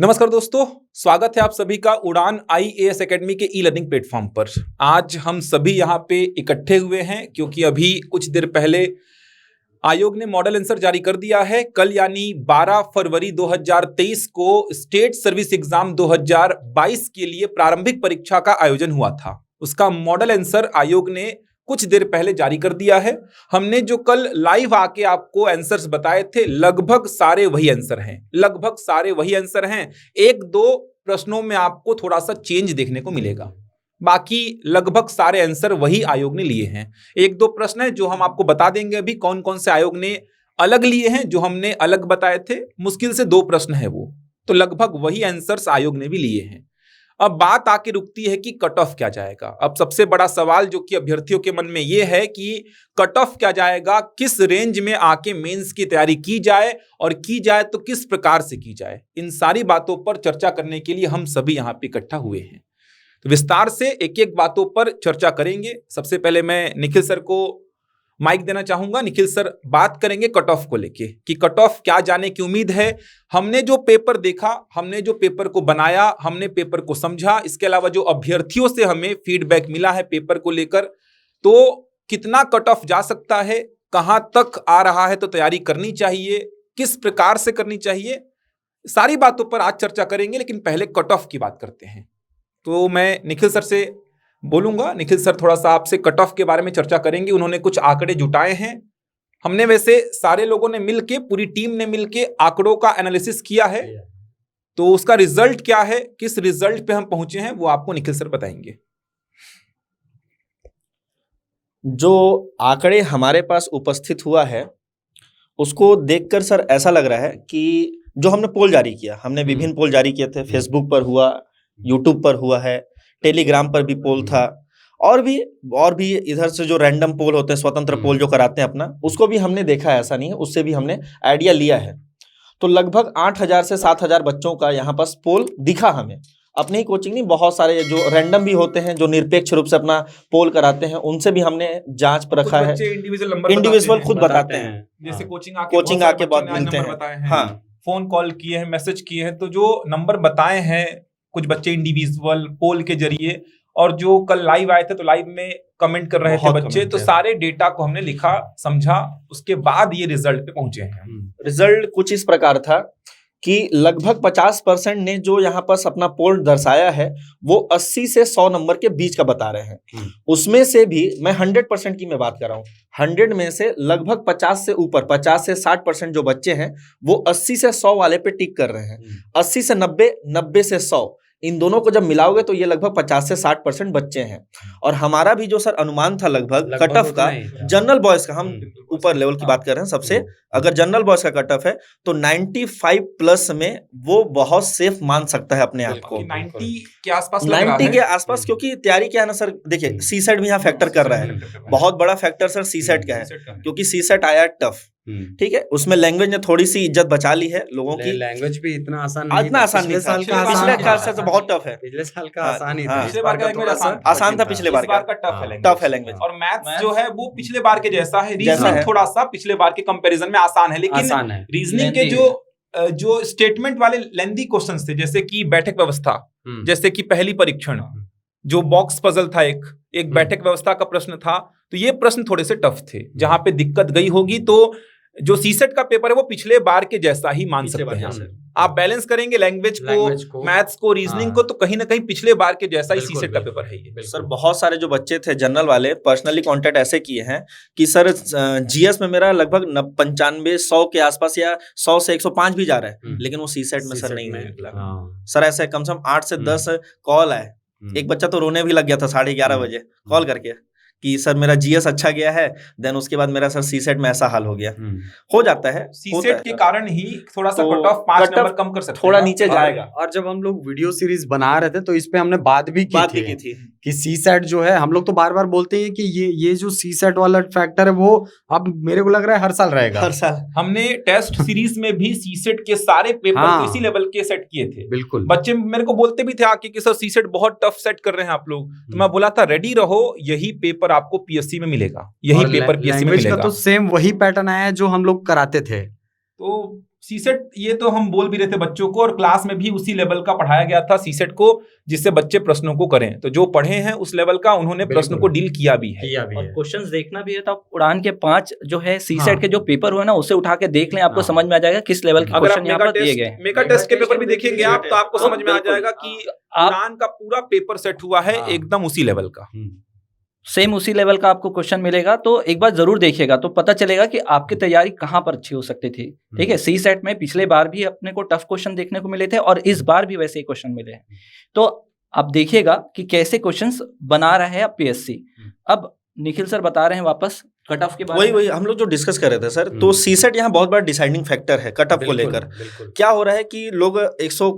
नमस्कार दोस्तों, स्वागत है आप सभी का उड़ान IAS एकेडमी के ई लर्निंग प्लेटफॉर्म पर। आज हम सभी यहाँ पे इकट्ठे हुए हैं क्योंकि अभी कुछ देर पहले आयोग ने मॉडल आंसर जारी कर दिया है। कल यानी 12 फरवरी 2023 को स्टेट सर्विस एग्जाम 2022 के लिए प्रारंभिक परीक्षा का आयोजन हुआ था। उसका मॉडल आंसर आयोग ने कुछ देर पहले जारी कर दिया है। हमने जो कल लाइव आके आपको आंसर्स बताए थे, लगभग सारे वही आंसर हैं। एक दो प्रश्नों में आपको थोड़ा सा चेंज देखने को मिलेगा, बाकी लगभग सारे आंसर वही आयोग ने लिए हैं। एक दो प्रश्न है जो हम आपको बता देंगे अभी कौन कौन से आयोग ने अलग लिए हैं, जो हमने अलग बताए थे। मुश्किल से 2 प्रश्न है वो, तो लगभग वही आंसर्स आयोग ने भी लिए हैं। अब बात आके रुकती है कि कट ऑफ क्या जाएगा। अब सबसे बड़ा सवाल जो कि अभ्यर्थियों के मन में ये है कि कट ऑफ क्या जाएगा, किस रेंज में आके मेंस की तैयारी की जाए, और की जाए तो किस प्रकार से की जाए। इन सारी बातों पर चर्चा करने के लिए हम सभी यहाँ पे इकट्ठा हुए हैं। तो विस्तार से एक एक बातों पर चर्चा करेंगे। सबसे पहले मैं निखिल सर को माइक देना चाहूंगा। निखिल सर बात करेंगे कट ऑफ को लेके कि कट ऑफ क्या जाने की उम्मीद है। हमने जो पेपर देखा, हमने जो पेपर को बनाया, हमने पेपर को समझा, इसके अलावा जो अभ्यर्थियों से हमें फीडबैक मिला है पेपर को लेकर, तो कितना कट ऑफ जा सकता है, कहां तक आ रहा है, तो तैयारी करनी चाहिए, किस प्रकार से करनी चाहिए, सारी बातों पर आज चर्चा करेंगे। लेकिन पहले कट ऑफ की बात करते हैं। तो मैं निखिल सर से बोलूंगा। निखिल सर थोड़ा सा आपसे कट ऑफ के बारे में चर्चा करेंगे। उन्होंने कुछ आंकड़े जुटाए हैं। हमने वैसे सारे लोगों ने मिलके, पूरी टीम ने मिलके आंकड़ों का एनालिसिस किया है, तो उसका रिजल्ट क्या है, किस रिजल्ट पे हम पहुंचे हैं, वो आपको निखिल सर बताएंगे। जो आंकड़े हमारे पास उपस्थित हुआ है उसको देखकर सर ऐसा लग रहा है कि जो हमने पोल जारी किया, हमने विभिन्न पोल जारी किए थे। फेसबुक पर हुआ, यूट्यूब पर हुआ है, टेलीग्राम पर भी पोल था, और भी इधर से जो रैंडम पोल होते हैं, स्वतंत्र पोल जो कराते हैं अपना, उसको भी हमने देखा है। ऐसा नहीं है, उससे भी हमने आइडिया लिया है। तो लगभग 8,000 से 7,000 बच्चों का यहाँ पास पोल दिखा हमें। अपनी ही कोचिंग नहीं, बहुत सारे जो रैंडम भी होते हैं, जो निरपेक्ष रूप से अपना पोल कराते हैं, उनसे भी हमने जांच पर रखा है। इंडिविजुअल खुद बताते हैं, जैसे कोचिंग आके बहुत मिलते हैं। हाँ, फोन कॉल किए हैं, मैसेज किए हैं, तो जो नंबर बताए हैं कुछ बच्चे इंडिविजुअल पोल के जरिए, और जो कल लाइव आए थे तो लाइव में कमेंट कर रहे थे बच्चे, तो सारे डेटा को हमने लिखा, समझा, उसके बाद ये रिजल्ट पे पहुंचे हैं। रिजल्ट कुछ इस प्रकार था कि लगभग 50% ने जो यहाँ पर अपना पोल दर्शाया है वो 80 से 100 नंबर के बीच का बता रहे हैं। उसमें से भी मैं 100% की मैं बात कर रहा हूँ। 100 में से लगभग 50 से ऊपर, 50 से 60% जो बच्चे हैं वो 80 से 100 वाले पे टिक कर रहे हैं। 80 से 90, 90 से 100, इन दोनों को जब मिलाओगे तो ये लगभग 50 से 60% बच्चे हैं। और हमारा भी जो सर अनुमान था लगभग कट ऑफ का, जनरल बॉयज का, हम ऊपर लेवल की बात कर रहे हैं सबसे, अगर जनरल बॉयज का कट ऑफ है तो 95 प्लस में वो बहुत सेफ मान सकता है अपने आप को। 90 के आसपास, 90 के आसपास, क्योंकि तैयारी क्या है ना सर, देखिए सी सेट भी यहाँ फैक्टर कर रहा है। बहुत बड़ा फैक्टर सर सी सेट का है, क्योंकि सी सेट आया टफ, ठीक है। उसमें लैंग्वेज ने थोड़ी सी इज्जत बचा ली है लोगों की। लैंग्वेज भी इतना आसान नहीं था। पिछले साल का बहुत टफ है। पिछले साल का आसान ही था। पिछले बार का लैंग्वेज आसान था, पिछले बार का टफ है लैंग्वेज। और मैथ्स जो है वो पिछले बार के जैसा है। रीजनिंग थोड़ा सा पिछले बार के कंपैरिजन में आसान है, लेकिन रीजनिंग के जो स्टेटमेंट वाले लेंथी क्वेश्चंस थे, जैसे कि बैठक व्यवस्था, जैसे कि पहली परीक्षण, जो बॉक्स पजल था, एक बैठक व्यवस्था का प्रश्न था, तो ये प्रश्न थोड़े से टफ थे। जहां पे दिक्कत गई होगी तो जो सीसेट का पेपर है वो पिछले बार के जैसा ही मान सकते हैं। आप बैलेंस करेंगे लैंग्वेज को, मैथ्स को, रीजनिंग को, तो कहीं ना कहीं पिछले बार के जैसा ही सीसेट का पेपर है ये। सर बहुत सारे जो बच्चे थे जनरल वाले, पर्सनली कांटेक्ट ऐसे किए हैं कि सर जीएस में मेरा लगभग 95-100 के आसपास या 100 से 105 भी जा रहा है, लेकिन वो सीसेट में सर नहीं निकला। सर ऐसे कम से कम 8 से 10 कॉल आए। एक बच्चा तो रोने भी लग गया था 11:30 बजे कॉल करके कि सर मेरा जीएस अच्छा गया है, देन उसके बाद मेरा सर सीसेट में ऐसा हाल हो गया। हो जाता है, सीसेट के कारण ही थोड़ा सा कट ऑफ 5 नंबर कम कर सकते हैं, थोड़ा नीचे जाएगा। और जब हम लोग वीडियो सीरीज बना रहे थे तो इस पे हमने बात भी की थी कि सीसेट जो है, हम लोग तो बार बार बोलते हैं कि ये जो सीसेट वाला फैक्टर है वो अब मेरे को लग रहा है हर साल रहेगा। हर साल हमने टेस्ट सीरीज में भी सीसेट के सारे पेपर को इसी लेवल के सेट किए थे। बिल्कुल, बच्चे मेरे को बोलते भी थे आके कि सर सीसेट बहुत टफ सेट कर रहे हैं आप लोग, तो मैं बोला था रेडी रहो, यही पेपर आपको पीएससी में मिलेगा, यही पेपर पीएससी में मिलेगा। तो सेम वही पैटर्न आया है जो हम लोग कराते थे। तो सीसेट ये तो हम बोल भी रहे थे बच्चों को, और क्लास में भी उसी लेवल का पढ़ाया गया था सीसेट को, जिससे बच्चे प्रश्नों को करें। तो जो पढ़े हैं उस लेवल का उन्होंने प्रश्न को डील किया भी है। और क्वेश्चंस देखना भी है तो उड़ान के 5 जो है सीसेट के जो पेपर हुए ना उसे उठा के देख लें, आपको समझ में आ जाएगा किस लेवल के क्वेश्चन यहाँ पर दिए गए। मेगा टेस्ट के पेपर भी देखेंगे आप तो आपको समझ में आ जाएगा कि उड़ान का पूरा पेपर सेट हुआ है एकदम उसी लेवल का, सेम उसी लेवल का आपको क्वेश्चन मिलेगा। तो एक बार जरूर देखिएगा तो पता चलेगा कि आपकी तैयारी कहाँ पर अच्छी हो सकती थी। ठीक है, सी सेट में पिछले बार भी अपने को टफ क्वेश्चन देखने को मिले थे और इस बार भी वैसे ही क्वेश्चन मिले हैं। तो आप देखिएगा कि कैसे क्वेश्चंस बना रहा है पीएससी। अब निखिल सर बता रहे हैं वापस कट ऑफ के बारे में। वही हम लोग जो डिस्कस कर रहे थे सर, तो सीसेट यहाँ बहुत बड़ा डिसाइडिंग फैक्टर है कट ऑफ को लेकर। क्या हो रहा है कि लोग 100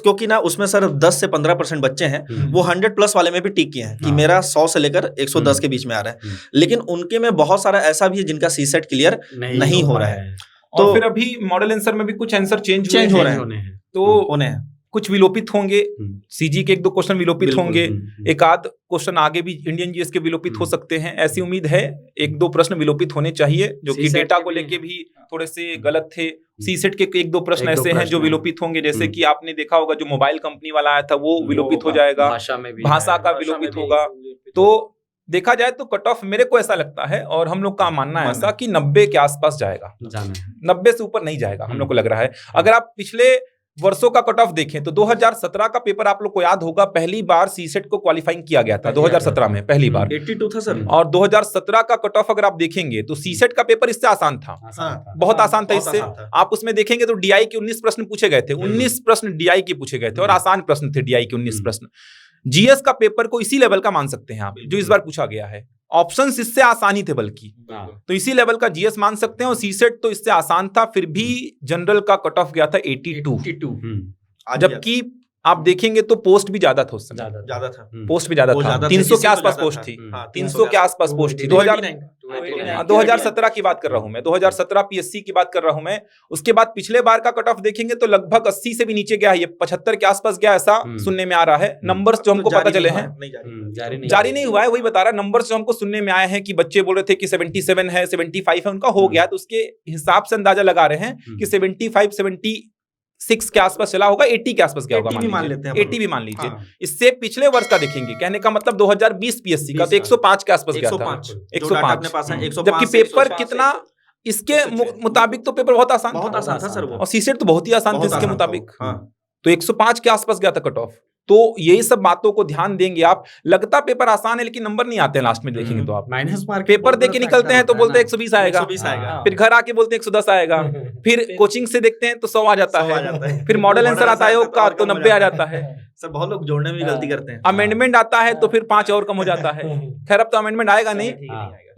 क्योंकि ना उसमें सर 10 से 15% बच्चे हैं, वो 100+ वाले में भी टिक किए हैं कि मेरा 100 से लेकर 110 के बीच में आ रहा है, लेकिन उनके में बहुत सारा ऐसा भी है जिनका सीसेट क्लियर नहीं हो रहा है। तो फिर अभी मॉडल आंसर में भी कुछ आंसर चेंज हो रहे हैं, तो उन्हें कुछ विलोपित होंगे, सीजी के 1-2 क्वेश्चन विलोपित होंगे, एक आध क्वेश्चन आगे भी इंडियन जीएस के विलोपित हो सकते हैं, ऐसी उम्मीद है। 1-2 प्रश्न विलोपित होने चाहिए जो कि डेटा को लेके भी थोड़े से गलत थे। सीसेट के 1-2 प्रश्न ऐसे हैं जो विलोपित होंगे, जैसे कि आपने देखा होगा जो मोबाइल कंपनी वाला आया था वो विलोपित हो जाएगा, भाषा का विलोपित होगा। तो देखा जाए तो कट ऑफ मेरे को ऐसा लगता है और हम लोग का मानना है ऐसा कि 90 के आसपास जाएगा, 90 से ऊपर नहीं जाएगा हम लोग को लग रहा है। अगर आप पिछले वर्षों का कट ऑफ देखें तो 2017 का पेपर आप लोग को याद होगा, पहली बार सीसेट को क्वालिफाइंग किया गया था 2017 में पहली बार, 82 था सर। और 2017 का कट ऑफ अगर आप देखेंगे तो सीसेट का पेपर इससे आसान था, बहुत आसान था इससे। आप उसमें देखेंगे तो डीआई के 19 प्रश्न पूछे गए थे, 19 प्रश्न डीआई के पूछे गए थे और आसान प्रश्न थे डीआई के 19 प्रश्न। जीएस का पेपर को इसी लेवल का मान सकते हैं आप, जो इस बार पूछा गया है। ऑप्शंस इससे आसानी थे बल्कि, तो इसी लेवल का जीएस मान सकते हैं। और सीसेट तो इससे आसान था, फिर भी जनरल का कट ऑफ गया था 82, जबकि आप देखेंगे तो पोस्ट भी ज्यादा था उस समय, ज्यादा था, पोस्ट भी ज्यादा था, 300 के आसपास पोस्ट थी, 300 के आसपास पोस्ट थी। 2017 की बात कर रहा हूं मैं, 2017 पीएससी की बात कर रहा हूं मैं। उसके बाद पिछले बार का कट ऑफ देखेंगे तो लगभग 80 से भी नीचे गया है, ये 75 के आसपास गया, ऐसा सुनने में आ रहा है। नंबर्स जो हमको पता चले हैं, जारी नहीं हुआ है, वही बता रहा, नंबर्स जो हमको सुनने में आए हैं कि बच्चे बोल रहे थे कि 77 है, 75 है, उनका हो गया, तो उसके हिसाब से अंदाजा लगा रहे हैं कि 75-76 के आसपास चला होगा, 80 के आसपास गया होगा, 80 भी मान लीजिए। इससे पिछले वर्ष का देखेंगे, कहने का मतलब 2020 पीएससी का तो 105 के आसपास गया था, 105, जबकि पेपर कितना इसके मुताबिक तो पेपर बहुत आसान था सर, और सीसेट तो बहुत ही आसान था इसके मुताबिक, तो 105 के आसपास गया था कट ऑफ। तो यही सब बातों को ध्यान देंगे आप। लगता पेपर आसान है लेकिन नंबर नहीं आते हैं लास्ट में, देखेंगे तो आप माइनस मार्क पेपर देके निकलते हैं तो बोलते हैं 120 आएगा, फिर घर आके बोलते हैं 110 आएगा, फिर कोचिंग से देखते हैं तो 100 आ जाता है, फिर मॉडल आंसर आता है का तो 90 आ जाता है। सर बहुत लोग जोड़ने में गलती करते हैं। अमेंडमेंट आता है तो फिर 5 और कम हो जाता है। खैर अब तो अमेंडमेंट आएगा नहीं,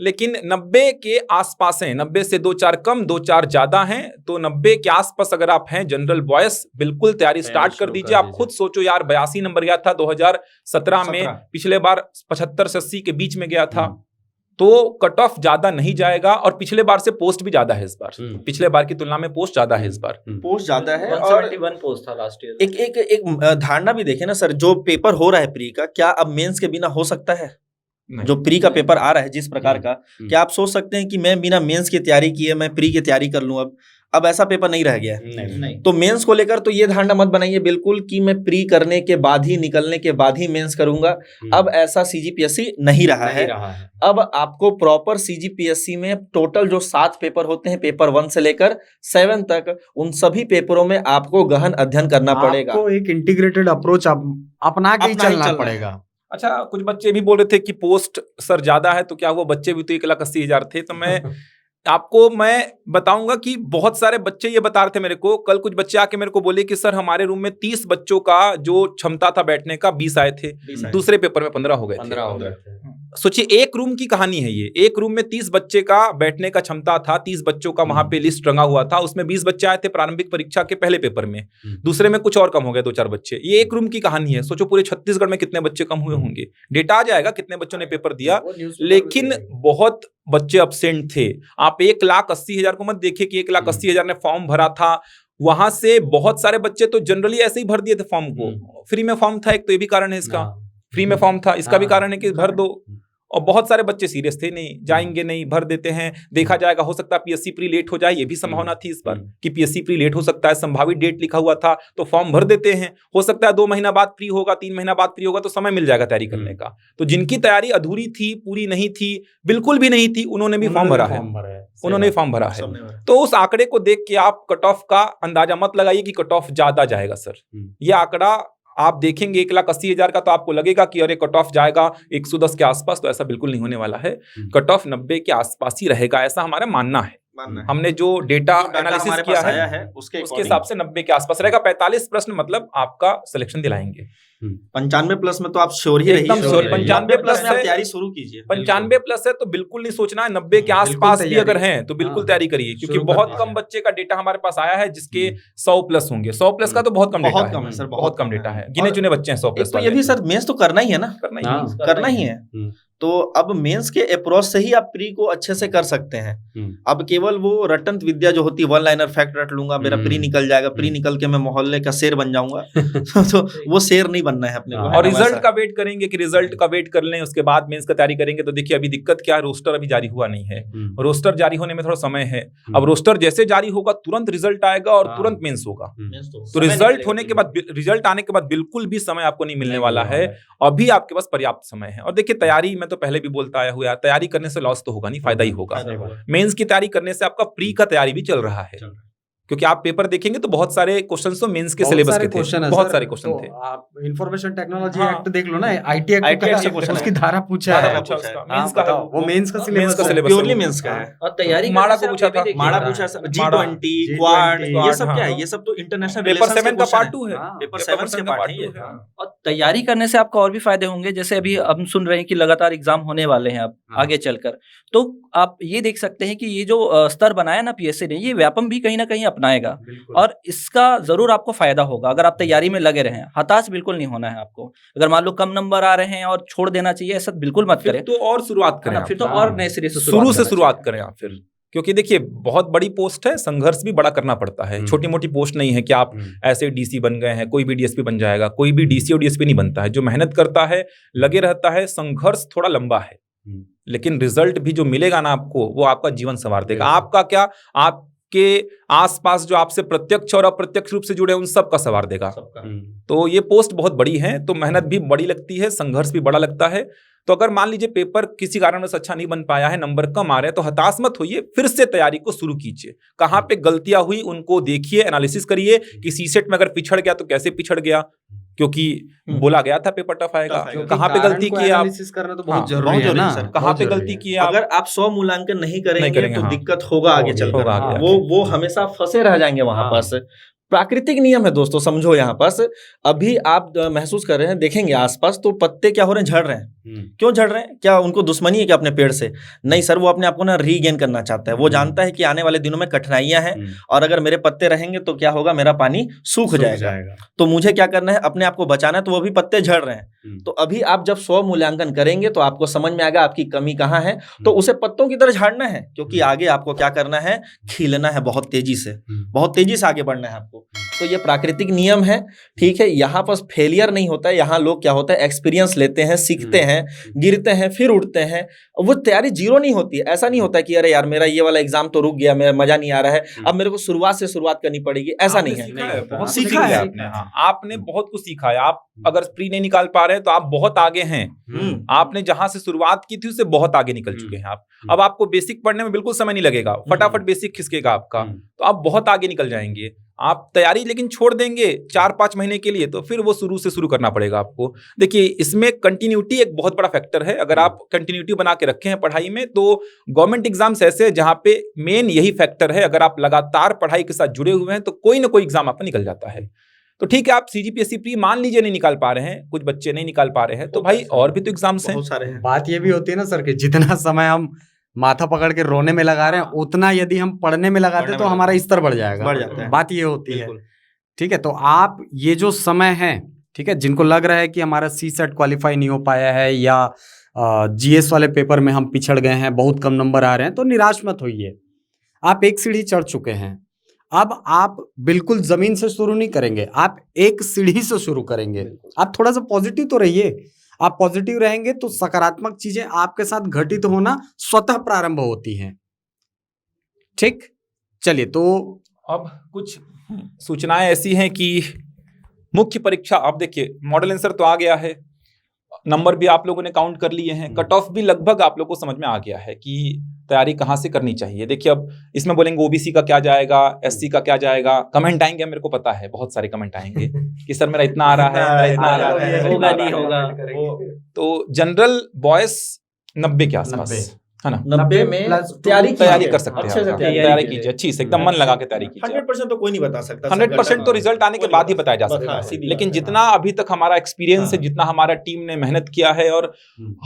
लेकिन 90 के आसपास हैं, 90 से 2-4 कम 2-4 ज्यादा हैं, तो 90 के आसपास अगर आप हैं जनरल बॉयस, बिल्कुल तैयारी स्टार्ट कर दीजिए। आप खुद सोचो यार, 82 नंबर गया था 2017 में, पिछले बार 75 से 80 के बीच में गया था, तो कट ऑफ ज्यादा नहीं जाएगा। और पिछले बार से पोस्ट भी ज्यादा है इस बार, पिछले बार की तुलना में पोस्ट ज्यादा है इस बार, पोस्ट ज्यादा है। और 171 पोस्ट था लास्ट ईयर। एक धारणा भी देखे ना सर, जो पेपर हो रहा है प्री का, क्या अब मेंस के बिना हो सकता है? जो प्री का पेपर आ रहा है जिस प्रकार का, क्या आप सोच सकते हैं कि मैं बिना मेंस की तैयारी किए मैं प्री की तैयारी कर लूं? अब ऐसा पेपर नहीं रह गया है। नहीं। तो मेंस को लेकर तो ये धारणा मत बनाइए बिल्कुल कि मैं प्री करने के बाद ही, निकलने के बाद ही मेंस करूंगा। अब ऐसा सीजीपीएससी नहीं रहा है। अब आपको प्रॉपर सीजीपीएससी में टोटल जो 7 पेपर होते हैं, पेपर 1 से लेकर 7 तक, उन सभी पेपरों में आपको गहन अध्ययन करना पड़ेगा। आपको एक इंटीग्रेटेड अप्रोच अपना के ही चलना पड़ेगा। अच्छा, कुछ बच्चे भी बोल रहे थे कि पोस्ट सर ज्यादा है, तो क्या हुआ, बच्चे भी तो 1,80,000 थे। तो मैं आपको मैं बताऊंगा कि बहुत सारे बच्चे ये बता रहे थे मेरे को, कल कुछ बच्चे आके मेरे को बोले कि सर हमारे रूम में 30 बच्चों का जो क्षमता था बैठने का, 20 आए थे, दूसरे पेपर में 15 हो गए थे। सोचिए, एक रूम की कहानी है ये। एक रूम में 30 बच्चे का बैठने का क्षमता था, 30 बच्चों का वहां पे लिस्ट रंगा हुआ था, उसमें 20 बच्चे आए थे प्रारंभिक परीक्षा के पहले पेपर में, दूसरे में कुछ और कम हो गए 2-4 बच्चे। ये एक रूम की कहानी है। सोचो पूरे छत्तीसगढ़ में कितने बच्चे कम हुए होंगे, डेटा आ जाएगा कितने बच्चों ने पेपर दिया, लेकिन बहुत बच्चे अब्सेंट थे। आप 1,80,000 को मत देखिए कि 1,80,000 ने फॉर्म भरा था, वहां से बहुत सारे बच्चे तो जनरली ऐसे ही भर दिए थे फॉर्म को, फ्री में फॉर्म था, एक तो ये भी कारण है इसका, फ्री में फॉर्म था, इसका भी कारण है कि भर दो। और बहुत सारे बच्चे सीरियस थे, नहीं जाएंगे, नहीं भर देते हैं, देखा जाएगा, हो सकता है पीएससी प्री लेट हो जाए, ये भी संभावना थी इस पर कि पीएससी प्री लेट हो सकता है, संभावित डेट लिखा हुआ था तो फॉर्म भर देते हैं, हो सकता है 2 महीना बाद फ्री होगा, 3 महीना बाद फ्री होगा, तो समय मिल जाएगा तैयारी करने का। तो जिनकी तैयारी अधूरी थी, पूरी नहीं थी, बिल्कुल भी नहीं थी, उन्होंने भी फॉर्म भरा है, उन्होंने फॉर्म भरा है। तो उस आंकड़े को देख के आप कट ऑफ का अंदाजा मत लगाइए कि कट ऑफ ज्यादा जाएगा सर। ये आंकड़ा आप देखेंगे 1,80,000 का तो आपको लगेगा कि अरे कट ऑफ जाएगा 110 के आसपास, तो ऐसा बिल्कुल नहीं होने वाला है। कट ऑफ 90 के आसपास ही रहेगा, ऐसा हमारा मानना है। हमने जो डेटा एनालिसिस किया है उसके हिसाब से 90 के आसपास रहेगा। 45 प्रश्न मतलब आपका सिलेक्शन दिलाएंगे। 95 प्लस में तो आप श्योर ही एकदम श्योर। 95 प्लस में तैयारी शुरू कीजिए। 95 प्लस है तो बिल्कुल नहीं सोचना है, 90 के आसपास भी अगर हैं तो बिल्कुल तैयारी करिए, क्योंकि बहुत कम बच्चे का डेटा हमारे पास आया है जिसके 100 प्लस होंगे। 100 प्लस का तो बहुत कम डेटा है सर, बहुत कम डेटा है, गिने चुने बच्चे हैं 100 प्लस। तो ये भी सर मेंस तो करना ही है ना, करना ही है। तो अब मेंस के अप्रोच से ही आप प्री को अच्छे से कर सकते हैं। अब केवल वो रटंत विद्या जो होती है, वन लाइनर फैक्ट रट लूंगा, मेरा प्री निकल जाएगा, प्री निकल के मैं मोहल्ले का शेर बन जाऊंगा तो वो शेर नहीं बनना है अपने को। और रिजल्ट का वेट करेंगे कि रिजल्ट का वेट कर लें, उसके बाद मेंस का तैयारी करेंगे। तो देखिए अभी दिक्कत क्या है, रोस्टर अभी जारी हुआ नहीं है, रोस्टर जारी होने में थोड़ा समय है। अब रोस्टर जैसे जारी होगा तुरंत रिजल्ट आएगा और तुरंत मेंस होगा। तो रिजल्ट होने के बाद, रिजल्ट आने के बाद बिल्कुल भी समय आपको नहीं मिलने वाला है, अभी आपके पास पर्याप्त समय है। और देखिए तैयारी, मैं तो पहले भी बोलता आया हुआ, तैयारी करने से लॉस तो होगा नहीं, फायदा ही होगा। मेंस की तैयारी करने से आपका प्री का तैयारी भी चल रहा है, क्योंकि आप पेपर देखेंगे तो बहुत सारे क्वेश्चंस तो मेंस के सिलेबस के थे, बहुत सारे क्वेश्चन थे। आप इंफॉर्मेशन टेक्नोलॉजी एक्ट देख लो ना, आईटी एक्ट उसकी धारा पूछा है, मेंस का वो मेंस का सिलेबस प्योरली मेंस का है। और तैयारी माड़ा को पूछा था, माड़ा पूछा, G20 क्वाड, ये सब क्या है, ये सब तो इंटरनेशनल पेपर 7 का पार्ट 2 है, पेपर 7 के पार्ट है। और तैयारी करने से आपको और भी फायदे होंगे, जैसे अभी हम सुन रहे हैं कि लगातार एग्जाम होने वाले हैं अब आगे चलकर, तो आप ये देख सकते हैं कि ये जो स्तर बनाया ना पीएससी ने, ये व्यापम भी कहीं ना कहीं अपनाएगा और इसका जरूर आपको फायदा होगा अगर आप तैयारी में लगे रहें। हताश बिल्कुल नहीं होना है आपको। अगर मान लो कम नंबर आ रहे हैं और छोड़ देना चाहिए, ऐसा बिल्कुल मत करें। तो और शुरुआत करें, फिर तो और नए सिरे से शुरू से शुरुआत करें आप फिर, क्योंकि देखिए बहुत बड़ी पोस्ट है, संघर्ष भी बड़ा करना पड़ता है। छोटी मोटी पोस्ट नहीं है कि आप ऐसे डीसी बन गए हैं, कोई भी डीएसपी बन जाएगा, कोई भी डीसी और डीएसपी नहीं बनता है। जो मेहनत करता है, लगे रहता है, संघर्ष थोड़ा लंबा है, लेकिन रिजल्ट भी जो मिलेगा ना आपको, वो आपका जीवन संवार देगा। आपका क्या, आपके आसपास जो आपसे प्रत्यक्ष और अप्रत्यक्ष रूप से जुड़े उन सब का संवार देगा। तो ये पोस्ट बहुत बड़ी है, तो मेहनत भी बड़ी लगती है, संघर्ष भी बड़ा लगता है। तो अगर मान लीजिए पेपर किसी कारण से अच्छा नहीं बन पाया है, नंबर कम आ रहे हैं, तो हताश मत होइए, फिर से तैयारी को शुरू कीजिए। कहाँ पे गलतियां हुई उनको देखिए, एनालिसिस करिए कि सीसेट में अगर पिछड़ गया तो कैसे पिछड़ गया, क्योंकि बोला गया था पेपर टफ आएगा, कहाँ पे गलती की आप, एनालिसिस करना तो बहुत जरूरी है ना, कहाँ पे गलती की आप। अगर आप 100 मूल्यांकन नहीं करेंगे तो दिक्कत होगा आगे चलकर, वो वो हमेशा फंसे रह जाएंगे वहां पास। प्राकृतिक नियम है दोस्तों, समझो यहाँ पास। अभी आप महसूस कर रहे हैं, देखेंगे आसपास तो पत्ते क्या हो रहे हैं, झड़ रहे हैं। क्यों झड़ रहे हैं? क्या उनको दुश्मनी है क्या अपने पेड़ से? नहीं सर, वो अपने आप को ना रीगेन करना चाहता है। वो जानता है कि आने वाले दिनों में कठिनाइयां हैं और अगर मेरे पत्ते रहेंगे तो क्या होगा, मेरा पानी सूख जाएगा। तो मुझे क्या करना है, अपने आप को बचाना है। तो वो भी पत्ते झड़ रहे हैं। तो अभी आप जब 100 मूल्यांकन करेंगे तो आपको समझ में आएगा आपकी कमी कहाँ है, तो उसे पत्तों की तरह झाड़ना है, क्योंकि आगे आपको क्या करना है, खिलना है बहुत तेजी से, बहुत तेजी से आगे बढ़ना है आपको। तो ये प्राकृतिक नियम है, ठीक है। यहाँ पर फेलियर नहीं होता है, यहाँ लोग क्या होता है, एक्सपीरियंस लेते हैं, सीखते हैं, गिरते हैं, फिर उठते हैं। वो तैयारी जीरो नहीं होती है। ऐसा नहीं होता कि अरे यार मेरा ये वाला एग्जाम तो रुक गया, मेरा मजा नहीं आ रहा है, अब मेरे को शुरुआत से शुरुआत करनी पड़ेगी, ऐसा नहीं है। बहुत सीखा है आपने, बहुत कुछ सीखा है। आप अगर प्री नहीं निकाल पा रहे हैं तो आप बहुत आगे हैं। आपने जहां से शुरुआत की थी उससे बहुत आगे निकल चुके हैं आप। अब आपको बेसिक पढ़ने में बिल्कुल समय नहीं लगेगा, फटाफट बेसिक खिसकेगा आपका, तो आप बहुत आगे निकल जाएंगे। आप तैयारी लेकिन छोड़ देंगे 4-5 महीने के लिए, तो फिर वो शुरू से शुरू करना पड़ेगा आपको। देखिए इसमें कंटिन्यूटी एक बहुत बड़ा फैक्टर है। अगर आप कंटिन्यूटी बना के रखे हैं पढ़ाई में, तो गवर्नमेंट एग्जाम्स ऐसे हैं जहां पे मेन यही फैक्टर है। अगर आप लगातार पढ़ाई के साथ जुड़े हुए हैं तो कोई ना कोई एग्जाम आपका निकल जाता है। तो ठीक है, आप सीजीपीएससी प्री मान लीजिए नहीं निकाल पा रहे हैं, कुछ बच्चे नहीं निकाल पा रहे हैं, तो भाई और भी तो एग्जाम्स हैं। बात ये भी होती है ना सर कि जितना समय हम माथा पकड़ के रोने में लगा रहे हैं, उतना यदि हम पढ़ने में लगाते तो हमारा स्तर बढ़ जाएगा, बढ़ जाता है। बात ये होती है, ठीक है। तो आप ये जो समय है, ठीक है, जिनको लग रहा है कि हमारा सीसेट क्वालिफाई नहीं हो पाया है या जीएस वाले पेपर में हम पिछड़ गए हैं, बहुत कम नंबर आ रहे हैं, तो निराश मत होइए। आप एक सीढ़ी चढ़ चुके हैं। अब आप बिल्कुल जमीन से शुरू नहीं करेंगे, आप एक सीढ़ी से शुरू करेंगे। आप थोड़ा सा पॉजिटिव तो रहिए। आप पॉजिटिव रहेंगे तो सकारात्मक चीजें आपके साथ घटित होना स्वतः प्रारंभ होती हैं। ठीक, चलिए तो अब कुछ सूचनाएं ऐसी हैं कि मुख्य परीक्षा, अब देखिए मॉडल आंसर तो आ गया है, नंबर भी आप लोगों ने काउंट कर लिए हैं, कट ऑफ भी लगभग आप लोगों को समझ में आ गया है कि तैयारी कहाँ से करनी चाहिए। देखिए अब इसमें बोलेंगे ओबीसी का क्या जाएगा, एससी का क्या जाएगा, कमेंट आएंगे, मेरे को पता है बहुत सारे कमेंट आएंगे कि सर मेरा इतना आ रहा है, मेरा इतना आ रहा है, होगा नहीं होगा। तो जनरल बॉयस 90 के आसपास है ना, 90 में तैयारी कर सकते हैं, अच्छे से तैयारी कीजिए, अच्छी से एकदम मन लगा के तैयारी कीजिए। 100% तो कोई नहीं बता सकता, 100% तो रिजल्ट आने के बाद ही बताया जा सकता है, लेकिन जितना अभी तक हमारा एक्सपीरियंस है, जितना हमारा टीम ने मेहनत किया है और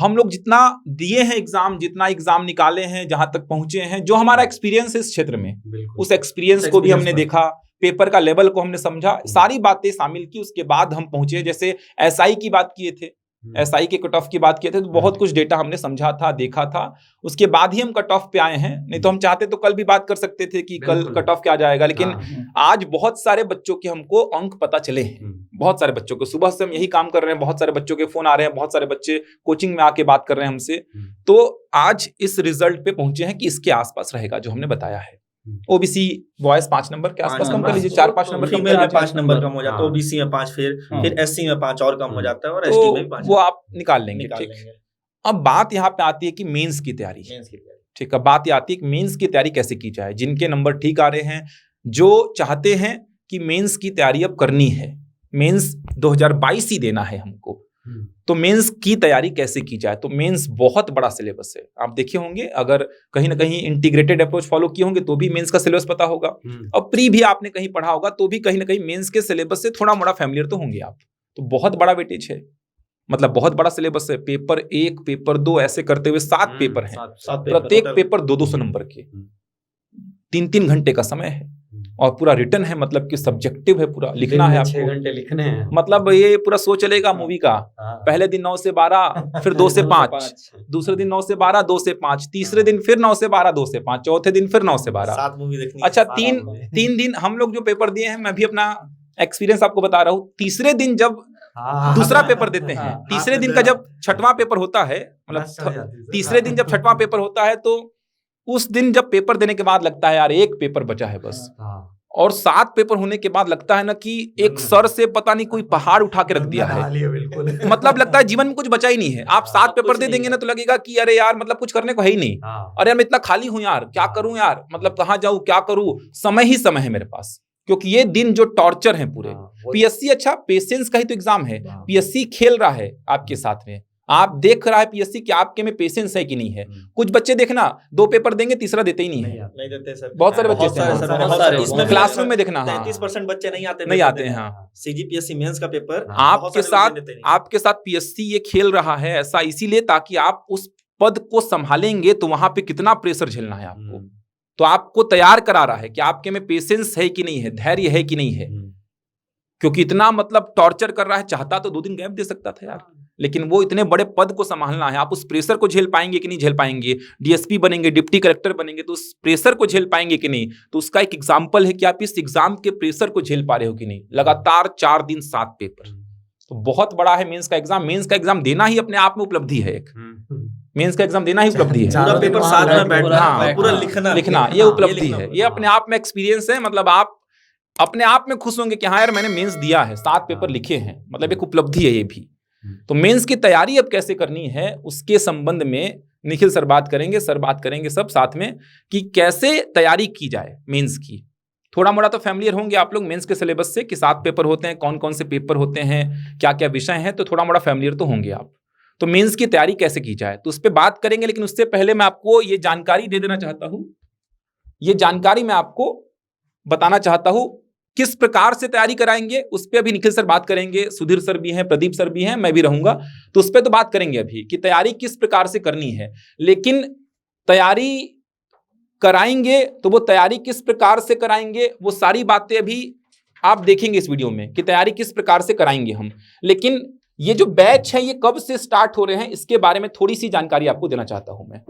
हम लोग जितना दिए हैं एग्जाम, जितना एग्जाम निकाले हैं, जहां तक पहुंचे हैं, जो हमारा एक्सपीरियंस है इस क्षेत्र में, उस एक्सपीरियंस को भी हमने देखा, पेपर का लेवल को हमने समझा, सारी बातें शामिल की, उसके बाद हम पहुंचे। जैसे एसआई की बात किए थे, एसआई के कट ऑफ की बात किए थे, तो बहुत कुछ डेटा हमने समझा था, देखा था, उसके बाद ही हम कट ऑफ पे आए हैं। नहीं तो हम चाहते तो कल भी बात कर सकते थे कि कल कट ऑफ क्या जाएगा, लेकिन आज बहुत सारे बच्चों के हमको अंक पता चले हैं, बहुत सारे बच्चों को, सुबह से हम यही काम कर रहे हैं, बहुत सारे बच्चों के फोन आ रहे हैं, बहुत सारे बच्चे कोचिंग में आके बात कर रहे हैं हमसे, तो आज इस रिजल्ट पे पहुंचे हैं कि इसके आसपास रहेगा जो हमने बताया है। ओबीसी बॉयज 5 नंबर के आसपास कम कर लीजिए, 4-5 नंबर कम कर 5 नंबर कम हो जाता है, ओबीसी में 5, फिर एससी में 5 और कम हो जाता है, और एसटी में 5 वो आप निकाल लेंगे। ठीक, अब बात यहाँ पे आती है कि मेंस की तैयारी। ठीक है, बात ये आती है कि मेंस की तैयारी कैसे की जाए। जिनके नंबर ठीक आ रहे हैं, जो चाहते हैं कि मेंस की तैयारी अब करनी है, मेंस 2022 ही देना है हमको, तो मेंस की तैयारी कैसे की जाए। तो मेंस बहुत बड़ा सिलेबस है, आप देखे होंगे, अगर कहीं ना कहीं इंटीग्रेटेड अप्रोच फॉलो किए होंगे तो भी मेंस का सिलेबस पता होगा, और प्री भी आपने कहीं पढ़ा होगा तो भी कहीं ना कहीं मेंस के सिलेबस से थोड़ा मोड़ा फैमिलियर तो होंगे आप। तो बहुत बड़ा वेटेज है, मतलब बहुत बड़ा सिलेबस है। पेपर 1, पेपर 2 ऐसे करते हुए 7 पेपर हैं, प्रत्येक पेपर 200-200 नंबर के, 3-3 घंटे का समय है, और पूरा रिटन है, मतलब कि सब्जेक्टिव है, पूरा लिखना है आपको, 6 घंटे लिखने हैं। मतलब ये पूरा सो चलेगा मूवी का। पहले दिन 9 से 12, फिर 2 से 5, दूसरे दिन 9 से 12, 2 से 5, तीसरे दिन फिर 9 से 12, 2 से 5, चौथे दिन फिर 9 से 12, 7 मूवी देखनी। अच्छा, 3 दिन हम लोग जो पेपर दिए हैं, मैं भी अपना एक्सपीरियंस आपको बता रहा हूँ। तीसरे दिन जब दूसरा पेपर देते हैं, तीसरे दिन का जब 6वां पेपर होता है, मतलब तीसरे दिन जब 6वां पेपर होता है, तो उस दिन जब पेपर देने के बाद लगता है यार एक पेपर बचा है बस, और 7 पेपर होने के बाद लगता है ना कि एक सर से पता नहीं कोई पहाड़ उठा के रख दिया है, मतलब लगता है जीवन में कुछ बचा ही नहीं है। आप 7 पेपर दे देंगे ना तो लगेगा कि अरे यार, मतलब कुछ करने को है ही नहीं, अरे यार मैं इतना खाली हूं यार, क्या करूं यार, मतलब कहाँ जाऊं, क्या करूं, समय ही समय है मेरे पास, क्योंकि ये दिन जो टॉर्चर है पूरे। पीएससी अच्छा पेशेंस का ही तो एग्जाम है, पीएससी खेल रहा है आपके साथ में, आप देख रहा है पीएससी कि आपके में पेशेंस है कि नहीं है। कुछ बच्चे देखना 2 पेपर देंगे, तीसरा देते ही नहीं है, नहीं देते सर, बहुत सारे बच्चे इसमें क्लासरूम में देखना, 33% बच्चे नहीं आते हैं। सीजीपीएससी मेंस का पेपर आपके साथ पीएससी ये खेल रहा है ऐसा इसीलिए ताकि आप उस पद को संभालेंगे तो वहां पे कितना प्रेशर झेलना है आपको, तो आपको तैयार करा रहा है कि आपके में पेशेंस है कि नहीं है, धैर्य है कि नहीं है, क्योंकि इतना मतलब टॉर्चर कर रहा है। चाहता तो 2 दिन गैप दे सकता था यार, लेकिन वो इतने बड़े पद को संभालना है, आप उस प्रेशर को झेल पाएंगे कि नहीं झेल पाएंगे। डीएसपी बनेंगे, डिप्टी कलेक्टर बनेंगे, तो उस प्रेशर को झेल पाएंगे कि नहीं। तो उसका एक एग्जाम्पल है कि आप इस एग्जाम के प्रेशर को झेल पा रहे हो कि नहीं। लगातार 4 दिन 7 पेपर, तो बहुत बड़ा है मेंस का एग्जाम। मेंस का एग्जाम देना ही अपने आप में उपलब्धि है, एक मेंस का एग्जाम देना ही उपलब्धि है। पूरा पेपर साथ में बैठना, पूरा लिखना, ये उपलब्धि है, ये अपने आप में एक्सपीरियंस है। मतलब आप अपने आप में खुश होंगे कि हाँ यार मैंने मेंस दिया है, 7 पेपर लिखे हैं, मतलब एक उपलब्धि है ये भी। तो मेंस की तैयारी अब कैसे करनी है उसके संबंध में निखिल सर बात करेंगे, सर बात करेंगे सब साथ में कि कैसे तैयारी की जाए मेंस की। थोड़ा मोड़ा तो फैमिलियर होंगे आप लोग मेंस के सिलेबस से कि 7 पेपर होते हैं, कौन कौन से पेपर होते हैं, क्या क्या विषय हैं, तो थोड़ा मोड़ा फैमिलियर तो होंगे आप। तो मेंस की तैयारी कैसे की जाए तो उस पर बात करेंगे, लेकिन उससे पहले मैं आपको ये जानकारी दे देना चाहता हूं। ये जानकारी मैं आपको बताना चाहता हूं किस प्रकार से तैयारी कराएंगे, उस पर अभी निखिल सर बात करेंगे, सुधीर सर भी हैं, प्रदीप सर भी हैं, मैं भी रहूंगा, तो उस पर तो बात करेंगे अभी कि तैयारी किस प्रकार से करनी है। लेकिन तैयारी कराएंगे तो वो तैयारी किस प्रकार से कराएंगे वो सारी बातें अभी आप देखेंगे इस वीडियो में कि तैयारी किस प्रकार से कराएंगे हम। लेकिन ये जो बैच है ये कब से स्टार्ट हो रहे हैं इसके बारे में थोड़ी सी जानकारी आपको देना चाहता हूं मैं।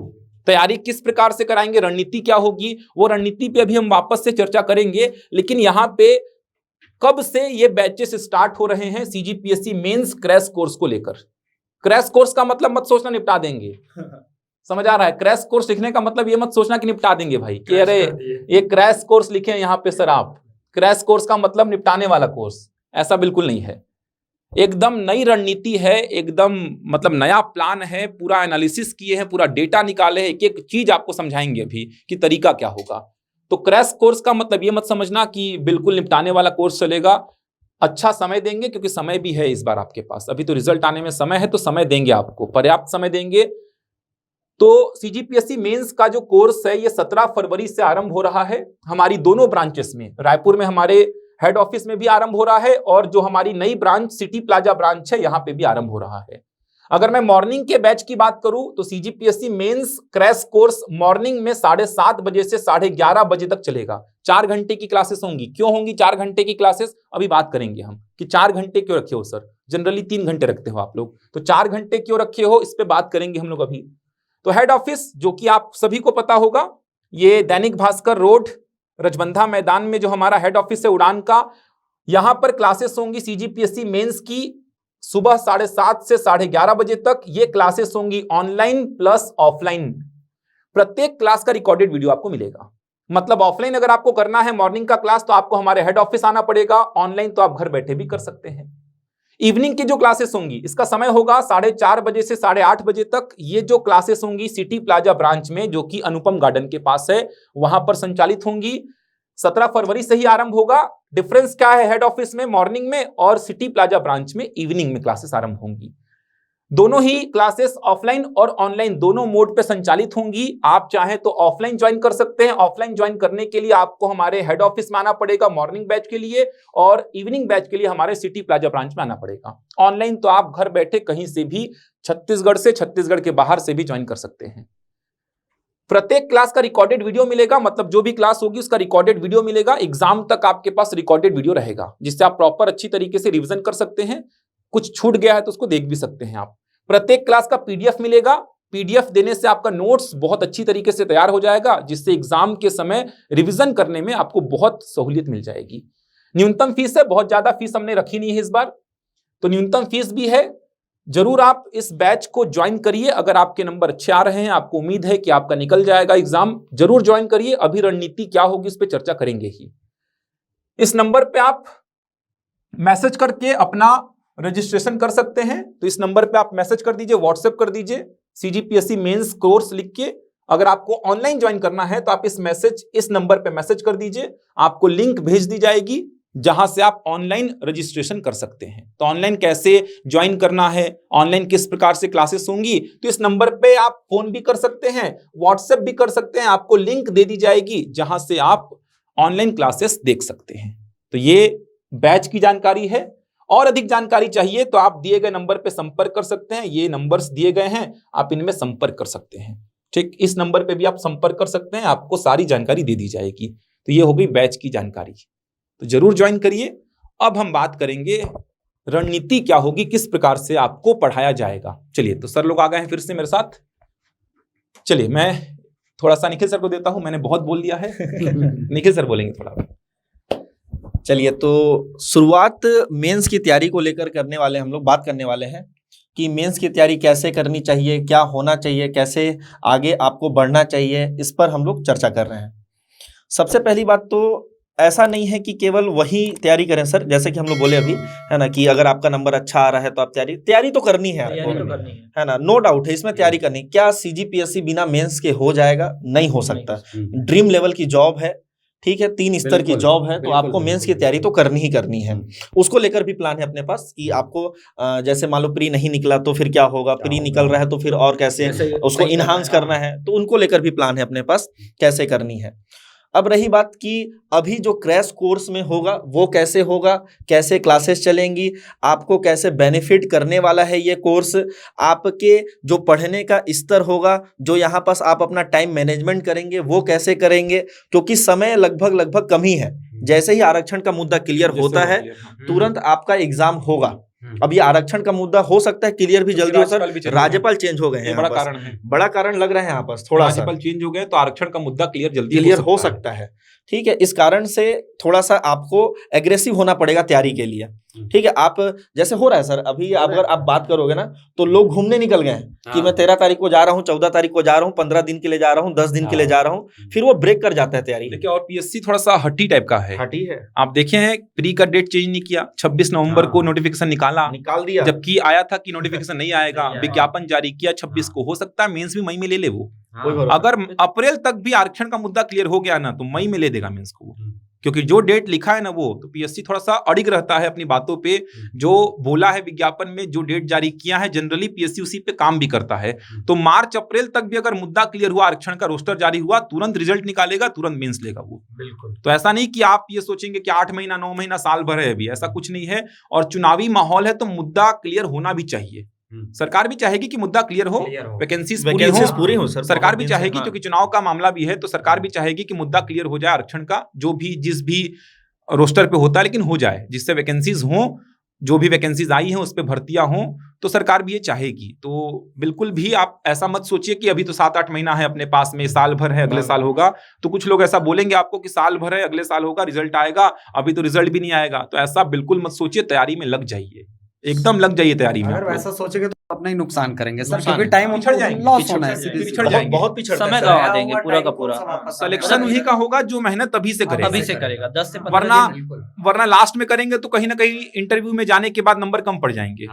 तैयारी किस प्रकार से कराएंगे, रणनीति क्या होगी, वो रणनीति पे अभी हम वापस से चर्चा करेंगे। लेकिन यहाँ पे कब से ये बैचेस स्टार्ट हो रहे हैं सीजीपीएससी मेंस क्रैश कोर्स को लेकर, क्रैश कोर्स का मतलब मत सोचना निपटा देंगे, समझ आ रहा है? क्रैश कोर्स लिखने का मतलब ये मत सोचना कि निपटा देंगे भाई, कि अरे ये क्रैश कोर्स लिखे यहाँ पे सर आप, क्रैश कोर्स का मतलब निपटाने वाला कोर्स, ऐसा बिल्कुल नहीं है। एकदम नई रणनीति है, एकदम मतलब नया प्लान है, पूरा एनालिसिस किए हैं, पूरा डेटा निकाले हैं, एक एक चीज आपको समझाएंगे अभी कि तरीका क्या होगा। तो क्रैश कोर्स का मतलब ये मत समझना कि बिल्कुल निपटाने वाला कोर्स चलेगा। अच्छा समय देंगे, क्योंकि समय भी है इस बार आपके पास, अभी तो रिजल्ट आने में समय है, तो समय देंगे आपको, पर्याप्त समय देंगे। तो सीजीपीएससी मेंस का जो कोर्स है ये 17 फरवरी से आरंभ हो रहा है हमारी दोनों ब्रांचेस में, रायपुर में हमारे हेड ऑफिस में भी आरंभ हो रहा है, और जो हमारी नई ब्रांच सिटी प्लाजा ब्रांच है यहाँ पे भी आरंभ हो रहा है। अगर मैं मॉर्निंग के बैच की बात करूं तो CGPSC mains crash course morning में 7:30 बजे से 11:30 बजे तक चलेगा। 4 घंटे की क्लासेस होंगी। क्यों होंगी 4 घंटे की क्लासेस, अभी बात करेंगे हम कि 4 घंटे क्यों रखे हो सर, जनरली 3 घंटे रखते हो आप लोग, तो 4 घंटे क्यों रखे हो इस पे बात करेंगे हम लोग अभी। तो हेड ऑफिस जो कि आप सभी को पता होगा, ये दैनिक भास्कर रोड रजबंधा मैदान में जो हमारा हेड ऑफिस है उड़ान का, यहां पर क्लासेस होंगी सीजीपीएससी मेंस की सुबह 7:30 से 11:30 बजे तक। ये क्लासेस होंगी ऑनलाइन प्लस ऑफलाइन। प्रत्येक क्लास का रिकॉर्डेड वीडियो आपको मिलेगा। मतलब ऑफलाइन अगर आपको करना है मॉर्निंग का क्लास तो आपको हमारे हेड ऑफिस आना पड़ेगा, ऑनलाइन तो आप घर बैठे भी कर सकते हैं। इवनिंग की जो क्लासेस होंगी इसका समय होगा 4:30 बजे से 8:30 बजे तक। ये जो क्लासेस होंगी सिटी प्लाजा ब्रांच में जो कि अनुपम गार्डन के पास है, वहां पर संचालित होंगी। 17 फरवरी से ही आरंभ होगा। डिफरेंस क्या है, हेड ऑफिस में मॉर्निंग में और सिटी प्लाजा ब्रांच में इवनिंग में क्लासेस आरंभ होंगी। दोनों ही क्लासेस ऑफलाइन और ऑनलाइन दोनों मोड पे संचालित होंगी। आप चाहें तो ऑफलाइन ज्वाइन कर सकते हैं। ऑफलाइन ज्वाइन करने के लिए आपको हमारे हेड ऑफिस में आना पड़ेगा मॉर्निंग बैच के लिए, और इवनिंग बैच के लिए हमारे सिटी प्लाजा ब्रांच में आना पड़ेगा। ऑनलाइन तो आप घर बैठे कहीं से भी, छत्तीसगढ़ से, छत्तीसगढ़ के बाहर से भी ज्वाइन कर सकते हैं। प्रत्येक क्लास का रिकॉर्डेड वीडियो मिलेगा, मतलब जो भी क्लास होगी उसका रिकॉर्डेड वीडियो मिलेगा। एग्जाम तक आपके पास रिकॉर्डेड वीडियो रहेगा जिससे आप प्रॉपर अच्छी तरीके से रिवीजन कर सकते हैं। कुछ छूट गया है तो उसको देख भी सकते हैं आप। प्रत्येक क्लास का पीडीएफ मिलेगा। पीडीएफ देने से आपका नोट्स बहुत अच्छी तरीके से तैयार हो जाएगा, जिससे एग्जाम के समय रिवीजन करने में आपको बहुत सहूलियत मिल जाएगी। न्यूनतम फीस है, बहुत ज्यादा फीस हमने रखी नहीं है इस बार, तो न्यूनतम फीस भी है। जरूर आप इस बैच को ज्वाइन करिए। अगर आपके नंबर अच्छे आ रहे हैं, आपको उम्मीद है कि आपका निकल जाएगा एग्जाम, जरूर ज्वाइन करिए। अभी रणनीति क्या होगी इस पर चर्चा करेंगे ही। इस नंबर पे आप मैसेज करके अपना रजिस्ट्रेशन कर सकते हैं। तो इस नंबर पे आप मैसेज कर दीजिए, व्हाट्सएप कर दीजिए सीजीपीएससी मेंस कोर्स लिख के। अगर आपको ऑनलाइन ज्वाइन करना है तो आप इस नंबर पे मैसेज कर दीजिए, आपको लिंक भेज दी जाएगी जहां से आप ऑनलाइन रजिस्ट्रेशन कर सकते हैं। तो ऑनलाइन कैसे ज्वाइन करना है, ऑनलाइन किस प्रकार से क्लासेस होंगी, तो इस नंबर पे आप फोन भी कर सकते हैं, व्हाट्सएप भी कर सकते हैं। आपको लिंक दे दी जाएगी जहां से आप ऑनलाइन क्लासेस देख सकते हैं। तो ये बैच की जानकारी है। और अधिक जानकारी चाहिए तो आप दिए गए नंबर पे संपर्क कर सकते हैं। ये नंबर्स दिए गए हैं, आप इनमें संपर्क कर सकते हैं। ठीक, इस नंबर पे भी आप संपर्क कर सकते हैं, आपको सारी जानकारी दे दी जाएगी। तो ये हो गई बैच की जानकारी, तो जरूर ज्वाइन करिए। अब हम बात करेंगे रणनीति क्या होगी, किस प्रकार से आपको पढ़ाया जाएगा। चलिए, तो सर लोग आ गए हैं फिर से मेरे साथ। चलिए, मैं थोड़ा सा निखिल सर को देता हूं, मैंने बहुत बोल दिया है। निखिल सर बोलेंगे थोड़ा। चलिए, तो शुरुआत मेंस की तैयारी को लेकर करने वाले हम लोग बात करने वाले हैं कि मेंस की तैयारी कैसे करनी चाहिए, क्या होना चाहिए, कैसे आगे आपको बढ़ना चाहिए, इस पर हम लोग चर्चा कर रहे हैं। सबसे पहली बात तो ऐसा नहीं है कि केवल वही तैयारी करें सर, जैसे कि हम लोग बोले अभी, है ना, कि अगर आपका नंबर अच्छा आ रहा है तो आप तैयारी तो करनी है, है ना, नो डाउट है इसमें तैयारी करनी। क्या सीजीपीएससी बिना मेंस के हो जाएगा? नहीं हो सकता। ड्रीम लेवल की जॉब है, ठीक है, 3 स्तर की जॉब है, तो आपको मेंस की तैयारी तो करनी ही करनी है। उसको लेकर भी प्लान है अपने पास कि आपको जैसे मान लो प्री नहीं निकला तो फिर क्या होगा, प्री निकल रहा है तो फिर और कैसे उसको इनहांस करना है, तो उनको लेकर भी प्लान है अपने पास कैसे करनी है। अब रही बात कि अभी जो क्रैश कोर्स में होगा वो कैसे होगा, कैसे क्लासेस चलेंगी, आपको कैसे बेनिफिट करने वाला है ये कोर्स, आपके जो पढ़ने का स्तर होगा, जो यहाँ पास आप अपना टाइम मैनेजमेंट करेंगे वो कैसे करेंगे, क्योंकि समय लगभग कम ही है। जैसे ही आरक्षण का मुद्दा क्लियर होता है तुरंत आपका एग्जाम होगा। अब ये आरक्षण का मुद्दा हो सकता है क्लियर भी जल्दी हो सर, राज्यपाल चेंज हो गए हैं, बड़ा कारण है, बड़ा कारण लग रहा है यहाँ पर थोड़ा सा, राज्यपाल चेंज हो गए तो आरक्षण का मुद्दा क्लियर जल्दी क्लियर हो सकता है। ठीक है, इस कारण से थोड़ा सा आपको एग्रेसिव होना पड़ेगा तैयारी के लिए। ठीक है, आप जैसे हो रहा है सर, अभी अगर आप बात करोगे ना तो लोग घूमने निकल गए हैं कि मैं 13 तारीख को जा रहा हूँ, 14 तारीख को जा रहा हूँ, 15 दिन के लिए जा रहा हूँ, 10 दिन के लिए जा रहा हूँ, फिर वो ब्रेक कर जाता है तैयारी। देखिए, और पीएससी थोड़ा सा हट्टी टाइप का है। हटी है, आप देखे हैं, प्री का डेट चेंज नहीं किया, 26 नवंबर को नोटिफिकेशन निकाल दिया, जबकि आया था कि नोटिफिकेशन नहीं आएगा, विज्ञापन जारी किया 26 को। हो सकता है मेंस भी मई में ले ले वो। अगर अप्रैल तक भी आरक्षण का मुद्दा क्लियर हो गया ना तो मई में ले देगा मेंस को वो, क्योंकि जो डेट लिखा है ना वो, तो पीएससी थोड़ा सा अड़िग रहता है अपनी बातों पे। जो बोला है विज्ञापन में, जो डेट जारी किया है, जनरली पीएससी उसी पे काम भी करता है। तो मार्च अप्रैल तक भी अगर मुद्दा क्लियर हुआ, आरक्षण का रोस्टर जारी हुआ, तुरंत रिजल्ट निकालेगा, तुरंत मेंस लेगा वो। बिल्कुल। तो ऐसा नहीं कि आप ये सोचेंगे कि 8 महीना 9 महीना साल भर है, अभी ऐसा कुछ नहीं है। और चुनावी माहौल है तो मुद्दा क्लियर होना भी चाहिए। सरकार भी चाहेगी कि मुद्दा क्लियर हो, वैकेंसीज पूरी हो। सरकार भी चाहेगी, क्योंकि चुनाव का मामला भी है, तो सरकार भी चाहेगी कि मुद्दा क्लियर हो जाए आरक्षण का, जो भी जिस भी रोस्टर पे होता है, लेकिन हो जाए, जिससे वैकेंसीज हों, जो भी वैकेंसीज आई हैं उस पे भर्तियां हों, तो सरकार भी ये चाहेगी। तो बिल्कुल भी आप ऐसा मत सोचिए कि अभी तो 7-8 महीना है अपने पास में, साल भर है, अगले साल होगा। तो कुछ लोग ऐसा बोलेंगे आपको कि साल भर है, अगले साल होगा, रिजल्ट आएगा, अभी तो रिजल्ट भी नहीं आएगा। तो ऐसा बिल्कुल मत सोचिए, तैयारी में लग जाइए, एकदम लग जाइए तैयारी में। अगर वैसा सोचेंगे तो अपना ही नुकसान करेंगे सर, क्योंकि टाइम पिछड़ जाएंगे, लॉस होना है, पिछड़ जाएंगे, बहुत पिछड़ समय गवा देंगे पूरा का पूरा। सिलेक्शन उन्हीं का होगा जो मेहनत अभी से करेगा, अभी से करेगा, 10 से 15 वरना लास्ट में करेंगे तो कहीं ना कहीं इंटरव्यू में जाने के बाद नंबर कम पड़ जाएंगे।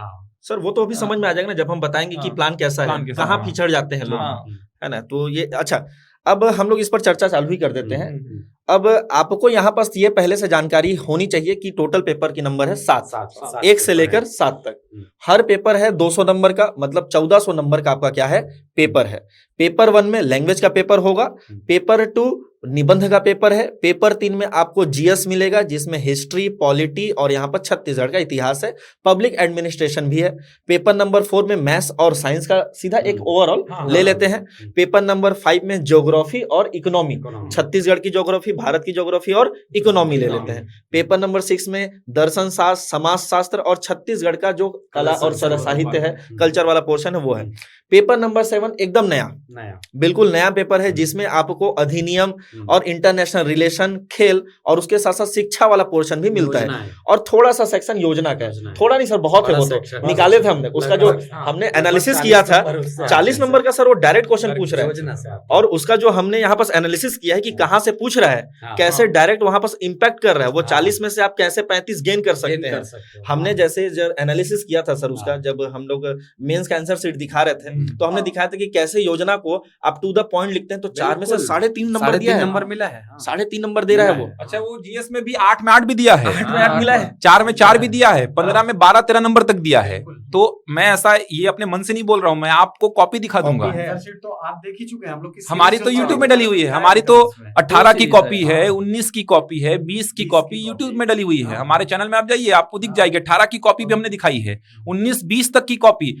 सर वो तो अभी समझ में आ जाएगा ना, जब हम बताएंगे कि प्लान कैसा है, कहाँ पिछड़ जाते हैं लोग, है ना। तो ये अच्छा, अब हम लोग इस पर चर्चा चालू ही कर देते हैं। अब आपको यहाँ पास ये पहले से जानकारी होनी चाहिए कि टोटल पेपर की नंबर है 7, 1 से लेकर 7 तक। हर पेपर है 200 नंबर का, मतलब 1400 नंबर का आपका क्या है, पेपर है। पेपर 1 में लैंग्वेज का पेपर होगा, पेपर 2 निबंध का पेपर है, पेपर 3 में आपको जीएस मिलेगा, जिसमें हिस्ट्री, पॉलिटी और यहाँ पर छत्तीसगढ़ का इतिहास है, पब्लिक एडमिनिस्ट्रेशन भी है। पेपर नंबर 4 में मैथ्स और साइंस का सीधा एक ओवरऑल ले लेते हैं। पेपर नंबर 5 में ज्योग्राफी और इकोनॉमी, छत्तीसगढ़ की ज्योग्राफी, भारत की ज्योग्राफी और इकोनॉमी ले लेते हैं। पेपर नंबर 6 में दर्शन शास्त्र, समाज शास्त्र और छत्तीसगढ़ का जो कला और साहित्य है, कल्चर वाला पोर्शन है, वो है। पेपर नंबर 7 एकदम नया, बिल्कुल नया पेपर है, जिसमें आपको अधिनियम और इंटरनेशनल रिलेशन, खेल और उसके साथ साथ शिक्षा वाला पोर्शन भी मिलता है। और थोड़ा सा सेक्शन योजना का है, थोड़ा नहीं सर, बहुत है वो, तो निकाले थे हमने उसका, जो हमने एनालिसिस किया था 40 नंबर का सर, वो डायरेक्ट क्वेश्चन पूछ रहा है। और उसका जो हमने यहाँ पास एनालिसिस किया है कि कहाँ से पूछ रहा है, कैसे डायरेक्ट वहां पास इम्पैक्ट कर रहा है, वो 40 में से आप कैसे 35 गेन कर सकते हैं। हमने जैसे जब एनालिसिस किया था सर उसका, जब हम लोग मेंस का आंसर शीट दिखा रहे थे, तो हमने दिखाया था कि कैसे योजना को आप टू द पॉइंट लिखते हैं। तो 4 में से 3.5 नंबर दिया है, नंबर मिला है, 3.5 नंबर दे रहा है वो। अच्छा, वो जीएस में भी 8 में 8 भी दिया है, 8 में 8 मिला है, 4 में 4 भी दिया है, 15 में 12-13 नंबर तक दिया है। तो मैं ऐसा ये अपने मन से नहीं बोल रहा हूँ, मैं आपको कॉपी दिखा दूंगा। तो आप देख ही चुके हैं, हम लोग हमारी तो यूट्यूब में डली हुई है, हमारी तो 18 की कॉपी है, 19 की कॉपी है, 20 की कॉपी यूट्यूब में डली हुई है। हमारे चैनल में आप जाइए, आपको दिख जाएगी। 18 की कॉपी भी हमने दिखाई है, 19-20 तक की कॉपी,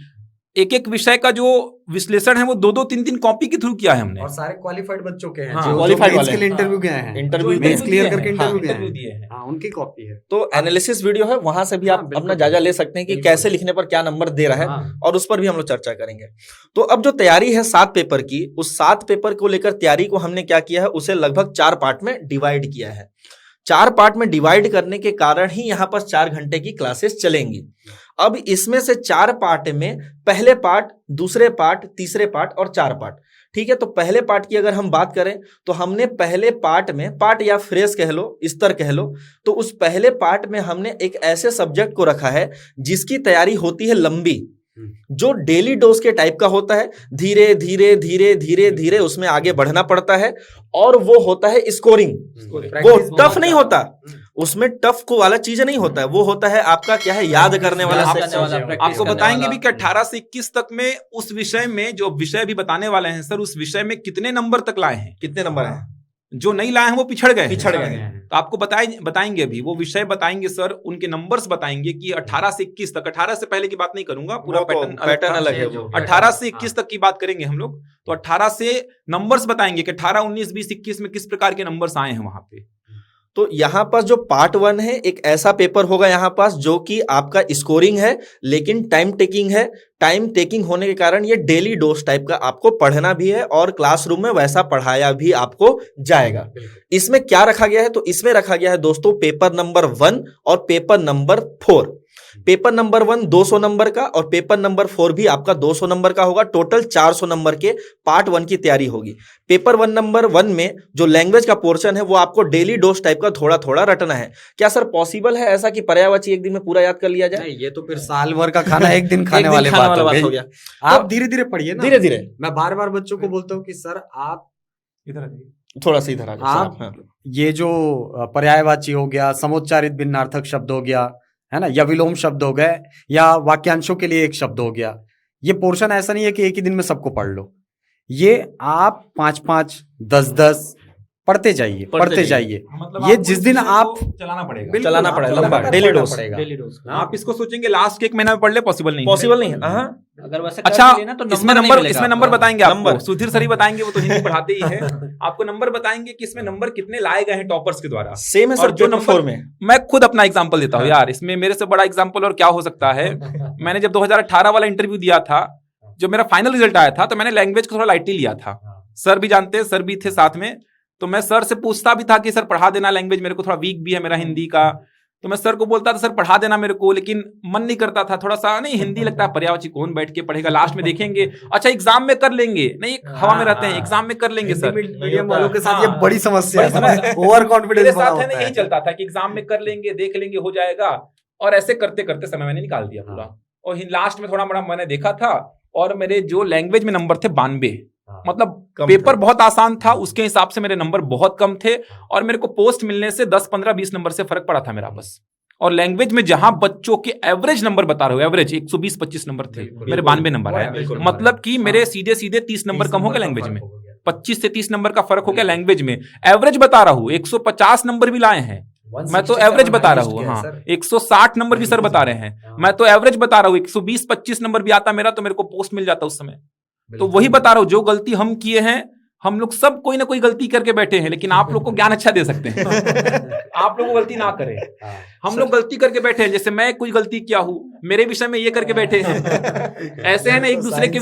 एक विषय का जो विश्लेषण है वो 2-2, 3-3 कॉपी के थ्रू किया है हमने। और सारे क्वालिफाइड बच्चों के हैं, जो क्वालिफाइड वाले के लिए इंटरव्यू गए हैं, इंटरव्यू क्लियर करके इंटरव्यू दिए हैं, उनकी कॉपी है। तो एनालिसिस वीडियो है, वहां से भी आप अपना जायजा ले सकते हैं कि कैसे लिखने पर क्या नंबर दे रहा है, और उस पर भी हम लोग चर्चा करेंगे। तो अब जो तैयारी है 7 पेपर की, उस 7 पेपर को लेकर तैयारी को हमने क्या किया है, उसे लगभग 4 पार्ट में डिवाइड किया है। 4 पार्ट में डिवाइड करने के कारण ही यहाँ पर 4 घंटे की क्लासेस चलेंगी। अब इसमें से 4 पार्ट में पहले पार्ट, दूसरे पार्ट, तीसरे पार्ट और 4 पार्ट, ठीक है। तो पहले पार्ट की अगर हम बात करें तो हमने पहले पार्ट में, पार्ट या फ्रेज कह लो, स्तर कह लो, तो उस पहले पार्ट में हमने एक ऐसे सब्जेक्ट को रखा है जिसकी तैयारी होती है लंबी, जो डेली डोज के टाइप का होता है, धीरे धीरे धीरे धीरे धीरे उसमें आगे बढ़ना पड़ता है, और वो होता है स्कोरिंग। वो टफ नहीं होता, उसमें टफ को वाला चीज नहीं होता है, वो होता है आपका क्या है, याद करने वाला सेक्शन। आपको बताएंगे भी कि 18 से 21 तक में उस विषय में, जो विषय भी बताने वाले हैं सर, उस विषय में कितने नंबर तक लाए हैं, कितने नंबर हैं, जो नहीं लाए हैं वो पिछड़ गए हैं। तो आपको बताएंगे अभी, वो विषय बताएंगे सर, उनके नंबर्स बताएंगे कि 18 से 21 तक, 18 से पहले की बात नहीं करूंगा, पूरा पैटर्न अलग है। 18 से 21 तक की बात करेंगे हम लोग। तो 18 से नंबर्स बताएंगे कि 18, 19, 20, 21 में किस प्रकार के नंबर्स आए हैं वहां पे। तो यहाँ पर जो पार्ट 1 है एक ऐसा पेपर होगा यहाँ पास जो कि आपका स्कोरिंग है लेकिन टाइम टेकिंग है। टाइम टेकिंग होने के कारण ये डेली डोज टाइप का आपको पढ़ना भी है और क्लासरूम में वैसा पढ़ाया भी आपको जाएगा। इसमें क्या रखा गया है, तो इसमें रखा गया है दोस्तों पेपर नंबर 1 और paper number 4। Paper number 1 200 number का और पेपर नंबर 4 भी आपका 200 नंबर का होगा। टोटल 400 नंबर के पार्ट 1 की तैयारी होगी। पेपर 1 नंबर 1 में जो लैंग्वेज का पोर्शन है वो आपको डेली डोज टाइप का थोड़ा थोड़ा रटना है। क्या सर पॉसिबल है ऐसा कि पर्यायवाची एक दिन में पूरा याद कर लिया जाए? नहीं, ये तो फिर साल भर का खाना एक दिन खाने वाली बात हो गया। आप धीरे धीरे पढ़िए ना, धीरे धीरे। मैं बार बार बच्चों को बोलता हूँ कि सर आप इधर थोड़ा सा इधर आ जाओ। आप ये जो पर्यायवाची हो गया, समुच्चारित भिन्नार्थक शब्द हो गया, है ना, या विलोम शब्द हो गए, या वाक्यांशों के लिए एक शब्द हो गया, ये पोर्शन ऐसा नहीं है कि एक ही दिन में सबको पढ़ लो। ये आप 5-5 10-10 पढ़ते जाइए, पढ़ते जाइए। मतलब ये जिस दिन आप चलाना पड़ेगा, चलाना पड़ेगा लंबा डेली डोज। आप इसको सोचेंगे लास्ट के 1 महीना में पढ़ ले, पॉसिबल नहीं, पॉसिबल नहीं है। अगर वैसे अच्छा, तो इसमें नंबर बताएंगे आपको, सुधीर सर ही बताएंगे, वो तो हिंदी पढ़ाते ही है। आपको नंबर बताएंगे कि इसमें नंबर कितने लाए गए हैं टॉपर्स के द्वारा। सेम है सर जो नंबर 4 में। मैं खुद अपना एग्जांपल देता हूँ यार, इसमें मेरे से बड़ा एग्जांपल और क्या हो सकता है। मैंने जब 2018 वाला इंटरव्यू दिया था, जब मेरा फाइनल रिजल्ट आया था, तो मैंने लैंग्वेज को थोड़ा लाइटली लिया था। सर भी जानते हैं, सर भी थे साथ में, तो मैं सर से पूछता भी था कि सर पढ़ा देना, लैंग्वेज मेरे को थोड़ा वीक भी है मेरा हिंदी का। तो मैं सर को बोलता था सर पढ़ा देना मेरे को, लेकिन मन नहीं करता था, थोड़ा सा नहीं हिंदी लगता है पर्यायवाची कौन बैठ के पढ़ेगा, लास्ट में देखेंगे, अच्छा एग्जाम में कर लेंगे, नहीं हवा में रहते हैं, एग्जाम में कर लेंगे सर। मीडियम वालों के साथ ये बड़ी समस्या है, ओवर कॉन्फिडेंस बना होता है। यही चलता था कि एग्जाम में कर लेंगे, देख लेंगे, हो जाएगा, और ऐसे करते करते समय मैंने निकाल दिया पूरा। और लास्ट में थोड़ा बड़ा मैंने देखा था, और मेरे जो लैंग्वेज में नंबर थे 92, मतलब पेपर बहुत आसान था, उसके हिसाब से मेरे नंबर बहुत कम थे, और मेरे को पोस्ट मिलने से 10 15 20 नंबर से फर्क पड़ा था मेरा बस। और लैंग्वेज में जहां बच्चों के एवरेज नंबर बता रहे हो, एवरेज 120-25 नंबर थे, मेरे 92 नंबर है, मतलब कि मेरे सीधे सीधे 30 नंबर कम हो गए लैंग्वेज में, 25 से 30 नंबर का फर्क हो गया लैंग्वेज में। एवरेज बता रहा हूं 150 नंबर भी लाए हैं, मैं तो एवरेज बता रहा हूँ। हाँ, 160 नंबर भी सर बता रहे हैं, मैं तो एवरेज बता रहा हूँ। 120-25 नंबर भी आता मेरा तो मेरे को पोस्ट मिल जाता उस समय। तो वही बता रहा हूँ, जो गलती हम किए हैं, हम लोग सब कोई ना कोई गलती करके बैठे हैं, लेकिन आप लोग को ज्ञान अच्छा दे सकते हैं। आप लोग को गलती ना करें, हम लोग गलती करके बैठे हैं। जैसे मैं कोई गलती किया हूँ, मेरे विषय में ये करके बैठे हैं, ऐसे है ना, एक दूसरे के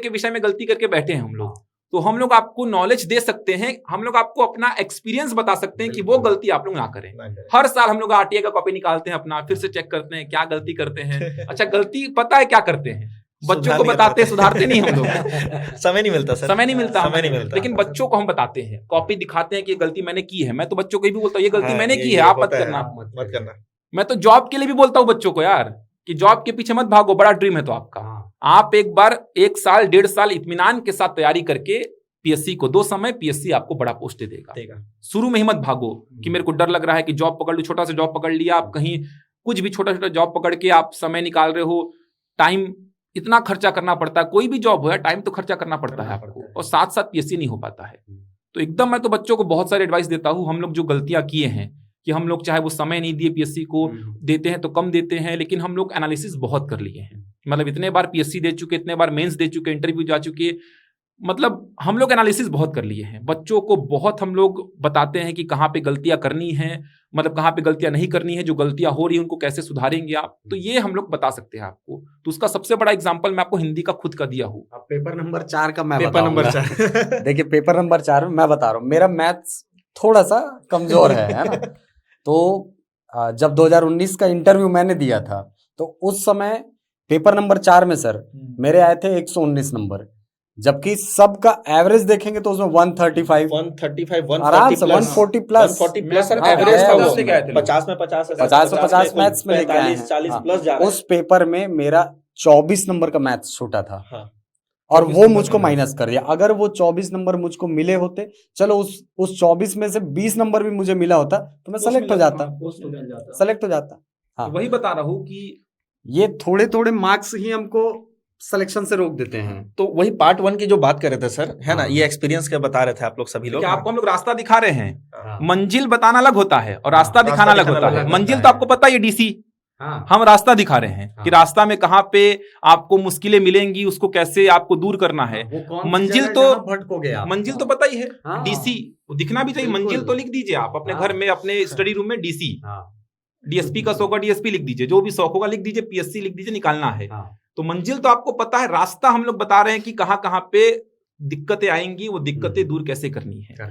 विषय में गलती करके बैठे हैं हम लोग। तो हम लोग आपको नॉलेज दे सकते हैं, हम लोग आपको अपना एक्सपीरियंस बता सकते हैं कि वो गलती आप लोग ना करें। हर साल हम लोग आरटीआई का कॉपी निकालते हैं अपना, फिर से चेक करते हैं क्या गलती करते हैं। अच्छा, गलती पता है क्या करते हैं, बच्चों को बताते हैं, सुधारते नहीं हम लोग। समय नहीं मिलता सर, समय नहीं मिलता, लेकिन बच्चों को हम बताते हैं, कॉपी दिखाते हैं कि ये गलती मैंने की है। मैं तो बच्चों को भी बोलता हूँ ये गलती मैंने की है, आप मत करना। मैं तो जॉब के लिए भी बोलता हूँ बच्चों को यार, कि जॉब के पीछे मत भागो, बड़ा ड्रीम है तो आपका, आप एक बार 1 साल 1.5 साल इत्मीनान के साथ तैयारी करके पीएससी को दो समय, पीएससी आपको बड़ा पोस्ट देगा। शुरू में ही मत भागो कि मेरे को डर लग रहा है कि जॉब पकड़ लूं, छोटा सा जॉब पकड़ लिया, आप कहीं कुछ भी छोटा छोटा जॉब पकड़ के आप समय निकाल रहे हो, टाइम इतना खर्चा करना पड़ता है, कोई भी जॉब हो यार टाइम तो खर्चा करना पड़ता है आपको, और साथ साथ पीएससी नहीं हो पाता है। तो एकदम मैं तो बच्चों को बहुत सारी एडवाइस देता हूँ। हम लोग जो गलतियां किए हैं कि हम लोग चाहे वो समय नहीं दिए, पीएससी को देते हैं तो कम देते हैं, लेकिन हम लोग एनालिसिस बहुत कर लिए हैं। मतलब इतने बार पीएससी दे चुके, इतने बार मेंस दे चुके, इंटरव्यू जा चुके, मतलब हम लोग एनालिसिस बहुत कर लिए हैं। बच्चों को बहुत हम लोग बताते हैं कि कहाँ पे गलतियां करनी है, मतलब कहाँ पे गलतियां नहीं करनी है, जो गलतियां हो रही है उनको कैसे सुधारेंगे आप, तो ये हम लोग बता सकते हैं आपको। तो उसका सबसे बड़ा एग्जांपल मैं आपको हिंदी का खुद का दिया हूँ। अब पेपर नंबर 4 का मैं पेपर नंबर 4 देखिए, पेपर नंबर 4 में मैं बता रहा हूँ, मेरा मैथ्स थोड़ा सा कमजोर है ना। तो जब 2019 का इंटरव्यू मैंने दिया था, तो उस समय पेपर नंबर 4 में सर मेरे आए थे 119 नंबर, जबकि सबका एवरेज देखेंगे तो उसमें 135 आराम से 140 प्लस सर एवरेज था वो। 50 में 50 मैथ्स में लेके आए हैं। 40 प्लस जा रहा है। उस पेपर में मेरा 24 नंबर का मैथ्स छूटा था, और वो मुझको माइनस कर दिया। अगर वो 24 नंबर मुझको मिले होते, चलो उस 24 में से 20 नंबर भी मुझे मिला होता तो मैं सेलेक्ट हो जाता। हाँ, वही बता रहा हूँ कि ये थोड़े थोड़े मार्क्स ही हमको सिलेक्शन से रोक देते हैं। तो वही पार्ट 1 की जो बात कर रहे थे सर, है ना, ये एक्सपीरियंस के बता रहे थे आप लोग सभी लोग। आपको हम लोग रास्ता दिखा रहे हैं, मंजिल बताना अलग होता है और रास्ता दिखाना अलग होता है। मंजिल तो आपको पता है डीसी, हम रास्ता दिखा रहे हैं कि रास्ता में कहाँ पे आपको मुश्किलें मिलेंगी, उसको कैसे आपको दूर करना है। मंजिल तो पता ही है, डीसी दिखना भी चाहिए। मंजिल तो लिख दीजिए आप अपने घर में, अपने स्टडी रूम में डीसी, डीएसपी का शौक, डीएसपी लिख दीजिए, जो भी शौक होगा लिख दीजिए, पीएससी लिख दीजिए, निकालना है। तो मंजिल तो आपको पता है, रास्ता हम लोग बता रहे हैं कि कहाँ कहाँ पे दिक्कतें आएंगी, वो दिक्कतें दूर कैसे करनी है।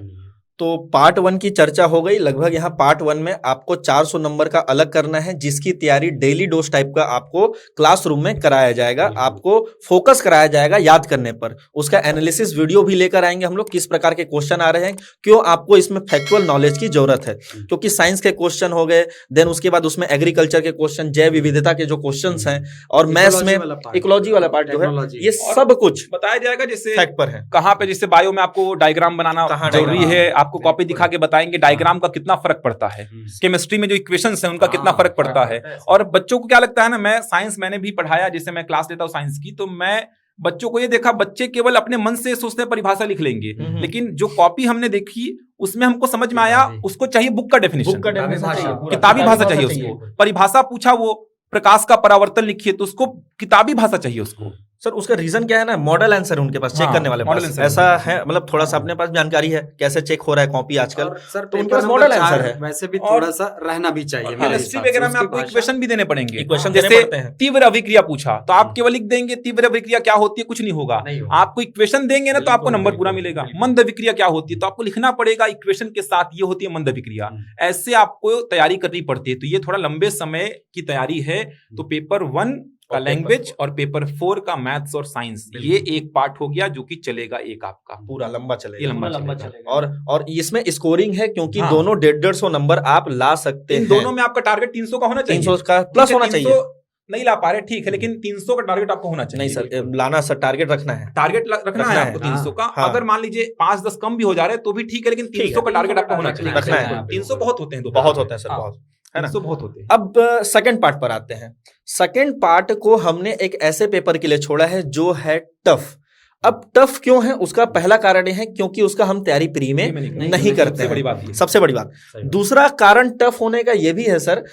तो पार्ट 1 की चर्चा हो गई। लगभग यहाँ पार्ट 1 में आपको 400 नंबर का अलग करना है, जिसकी तैयारी डेली डोज टाइप का आपको क्लासरूम में कराया जाएगा। आपको फोकस कराया जाएगा याद करने पर। उसका एनालिसिस वीडियो भी लेकर आएंगे हम लोग, किस प्रकार के क्वेश्चन आ रहे हैं, क्यों आपको इसमें फैक्चुअल नॉलेज की जरूरत है। क्योंकि साइंस के क्वेश्चन हो गए, देन उसके बाद उसमें एग्रीकल्चर के क्वेश्चन, जैव विविधता के जो क्वेश्चन हैं, और मैथ्स में इकोलॉजी वाला पार्ट जो है, ये सब कुछ बताया जाएगा। जैसे फैक्ट पर है, कहाँ पे जैसे बायो में आपको डायग्राम बनाना जरूरी है, आपको कॉपी दिखा के बताएंगे डायग्राम का कितना फर्क पड़ता है। केमिस्ट्री में जो इक्वेशंस हैं उनका कितना फर्क पड़ता है। और बच्चों को क्या लगता है ना, मैं साइंस मैंने भी पढ़ाया, जैसे मैं क्लास लेता हूँ साइंस की, तो मैं बच्चों को ये देखा, बच्चे केवल अपने मन से सोचते हैं, परिभाषा लिख लेंगे, लेकिन जो कॉपी हमने देखी उसमें हमको समझ में आया, उसको चाहिए बुक का डेफिनेशन, किताबी भाषा चाहिए उसको। परिभाषा पूछा, वो प्रकाश का परावर्तन लिखिए, तो उसको किताबी भाषा चाहिए उसको। सर उसका रीजन क्या है ना, मॉडल आंसर उनके पास चेक करने वाले पास ऐसा है, मतलब थोड़ा सा अपने पास जानकारी है कैसे चेक हो रहा है कॉपी आजकल, तो उनके पास मॉडल आंसर है। वैसे भी थोड़ा सा रहना भी चाहिए। केमिस्ट्री वगैरह में आपको इक्वेशन भी देने पड़ेंगे। जैसे तीव्र अभिक्रिया पूछा तो आप केवल लिख देंगे तीव्र अभिक्रिया क्या होती है, कुछ नहीं होगा। आपको इक्वेशन देंगे ना तो आपको नंबर पूरा मिलेगा। मंद अभिक्रिया क्या होती है तो आपको लिखना पड़ेगा इक्वेशन के साथ, ये होती है मंद अभिक्रिया। ऐसे आपको तैयारी करनी पड़ती है। तो ये थोड़ा लंबे समय की तैयारी है। तो पेपर 1 का लैंग्वेज और पेपर 4 का मैथ्स और साइंस, ये एक पार्ट हो गया जो कि चलेगा एक आपका पूरा लंबा चलेगा, ये लंबा चलेगा। और इसमें स्कोरिंग है, क्योंकि दोनों 150-150 नंबर आप ला सकते हैं। दोनों में आपका टारगेट 300 का होना चाहिए, 300 का प्लस होना चाहिए। नहीं ला पा रहे ठीक है, लेकिन 300 का टारगेट आपको होना चाहिए। नहीं सर, लाना सर, टारगेट रखना है, टारगेट रखना है आपको 300 का। अगर मान लीजिए 5-10 कम भी हो जा रहे तो भी ठीक है, लेकिन 300 का टारगेट आपको होना चाहिए, रखना है। 300 बहुत होते हैं, बहुत होते हैं सर, बहुत है ना, 300 बहुत होते हैं। अब सेकंड पार्ट पर आते हैं। सेकंड पार्ट को हमने एक ऐसे पेपर के लिए छोड़ा है जो है टफ। अब टफ क्यों है, उसका पहला कारण है क्योंकि उसका हम तैयारी प्री में नहीं करते हैं, सबसे बड़ी बात। दूसरा कारण टफ होने का ये भी है सर,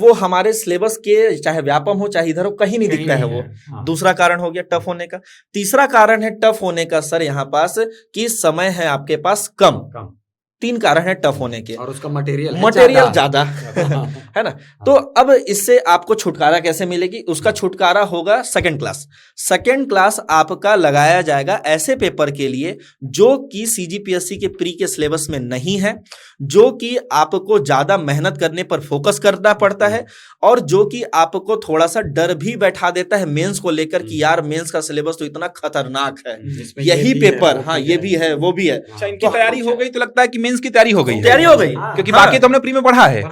वो हमारे सिलेबस के चाहे व्यापम हो चाहे इधर हो, कहीं नहीं दिखता है वो। दूसरा कारण हो गया टफ होने का। तीसरा कारण है टफ होने का सर यहाँ पास कि समय है आपके पास कम। 3 कारण है टफ होने के, और उसका मटेरियल ज्यादा है ना। तो अब इससे आपको छुटकारा कैसे मिलेगी, उसका छुटकारा होगा सेकंड क्लास। सेकंड क्लास आपका लगाया जाएगा ऐसे पेपर के लिए जो कि सीजीपीएससी के प्री के सिलेबस में नहीं है, जो कि आपको ज्यादा मेहनत करने पर फोकस करना पड़ता है, और जो कि आपको थोड़ा सा डर भी बैठा देता है मेंस को लेकर कि यार मेंस का सिलेबस तो इतना खतरनाक है, यही पेपर, हाँ ये भी है वो भी है। इनकी तैयारी हो गई तो लगता है कि मेंस की तैयारी हो गई, क्योंकि हाँ। बाकी तो हमने प्री में पढ़ा है,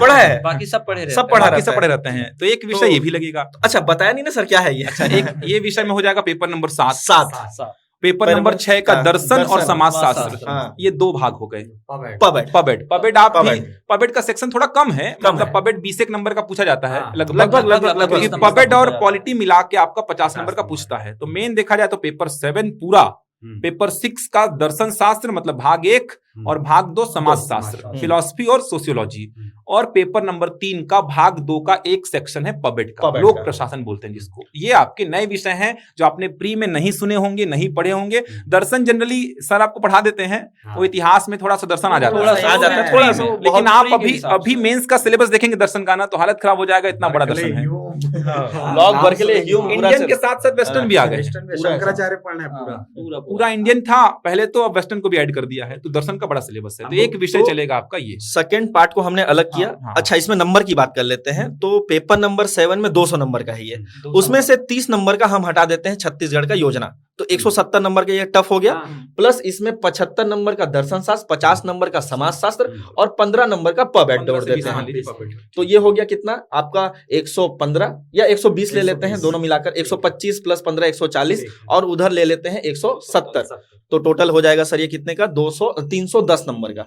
बाकी सब पढ़े रहते हैं। तो एक विषय ये भी लगेगा। अच्छा बताया नहीं ना सर क्या है ये। अच्छा एक ये विषय में हो जाएगा पेपर नंबर 7। पेपर नंबर 6 का दर्शन और समाजशास्त्र, ये 2 भाग हो गए। पबेड पबेड का सेक्शन थोड़ा कम है, मतलब पबेड 20 नंबर का पूछा जाता है लगभग। पबेड और पॉलिटी मिला के आपका 50 नंबर का पूछता है। तो मेन देखा जाए तो पेपर 7 पूरा, पेपर 6 का दर्शन शास्त्र मतलब भाग 1 और भाग 2 समाजशास्त्र, फिलॉसफी और सोशियोलॉजी, और पेपर नंबर 3 का भाग 2 का एक सेक्शन है पबेड का, लोक प्रशासन बोलते हैं जिसको। ये आपके नए विषय हैं जो आपने प्री में नहीं सुने होंगे, नहीं पढ़े होंगे। दर्शन जनरली सर आपको पढ़ा देते हैं, वो इतिहास में थोड़ा सा दर्शन आ जाता है, लेकिन आप अभी मेंस का सिलेबस देखेंगे दर्शन का ना तो हालत खराब हो जाएगा, इतना बड़ा दर्शन है। इंडियन के साथ साथ वेस्टर्न भी आ गए, शंकराचार्य पढ़ना है पूरा इंडियन था पहले तो, अब वेस्टर्न को भी ऐड कर दिया है। तो दर्शन का बड़ा सिलेबस है, तो एक विषय चलेगा आपका ये। सेकंड पार्ट को हमने अलग किया। अच्छा इसमें नंबर की बात कर लेते हैं। तो पेपर नंबर 7 में 200 नंबर का है ये, उसमें से 30 नंबर का हम हटा देते हैं छत्तीसगढ़ का योजना, तो 170 नंबर का ये टफ हो गया। प्लस इसमें 75 नंबर का दर्शन शास्त्र, 50 नंबर का समाजशास्त्र और 15 नंबर का पबेड जोड़ देते हैं। तो ये हो गया कितना आपका 115 या 120 ले लेते हैं, दोनों मिलाकर 125 प्लस 15 140, और उधर ले लेते हैं 170। तो टोटल हो जाएगा सर ये कितने का, 310 नंबर का।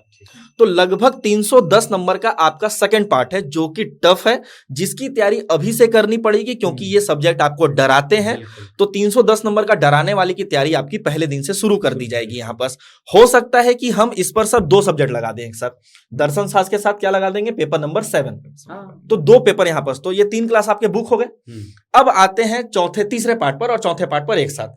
तो लगभग 310 नंबर का आपका सेकंड पार्ट है जो कि टफ है, जिसकी तैयारी अभी से करनी पड़ेगी क्योंकि ये सब्जेक्ट आपको डराते हैं। तो 310 नंबर का डराने वाले की तैयारी आपकी पहले दिन से शुरू कर दी जाएगी। यहाँ पर हो सकता है कि हम इस पर सर 2 सब्जेक्ट लगा दें सर, दर्शन शास्त्र के साथ क्या लगा देंगे, पेपर नंबर 7, तो 2 पेपर यहाँ पर, तो ये 3 क्लास आपके बुक हो गए। अब आते हैं तीसरे पार्ट पर और चौथे पार्ट पर एक साथ।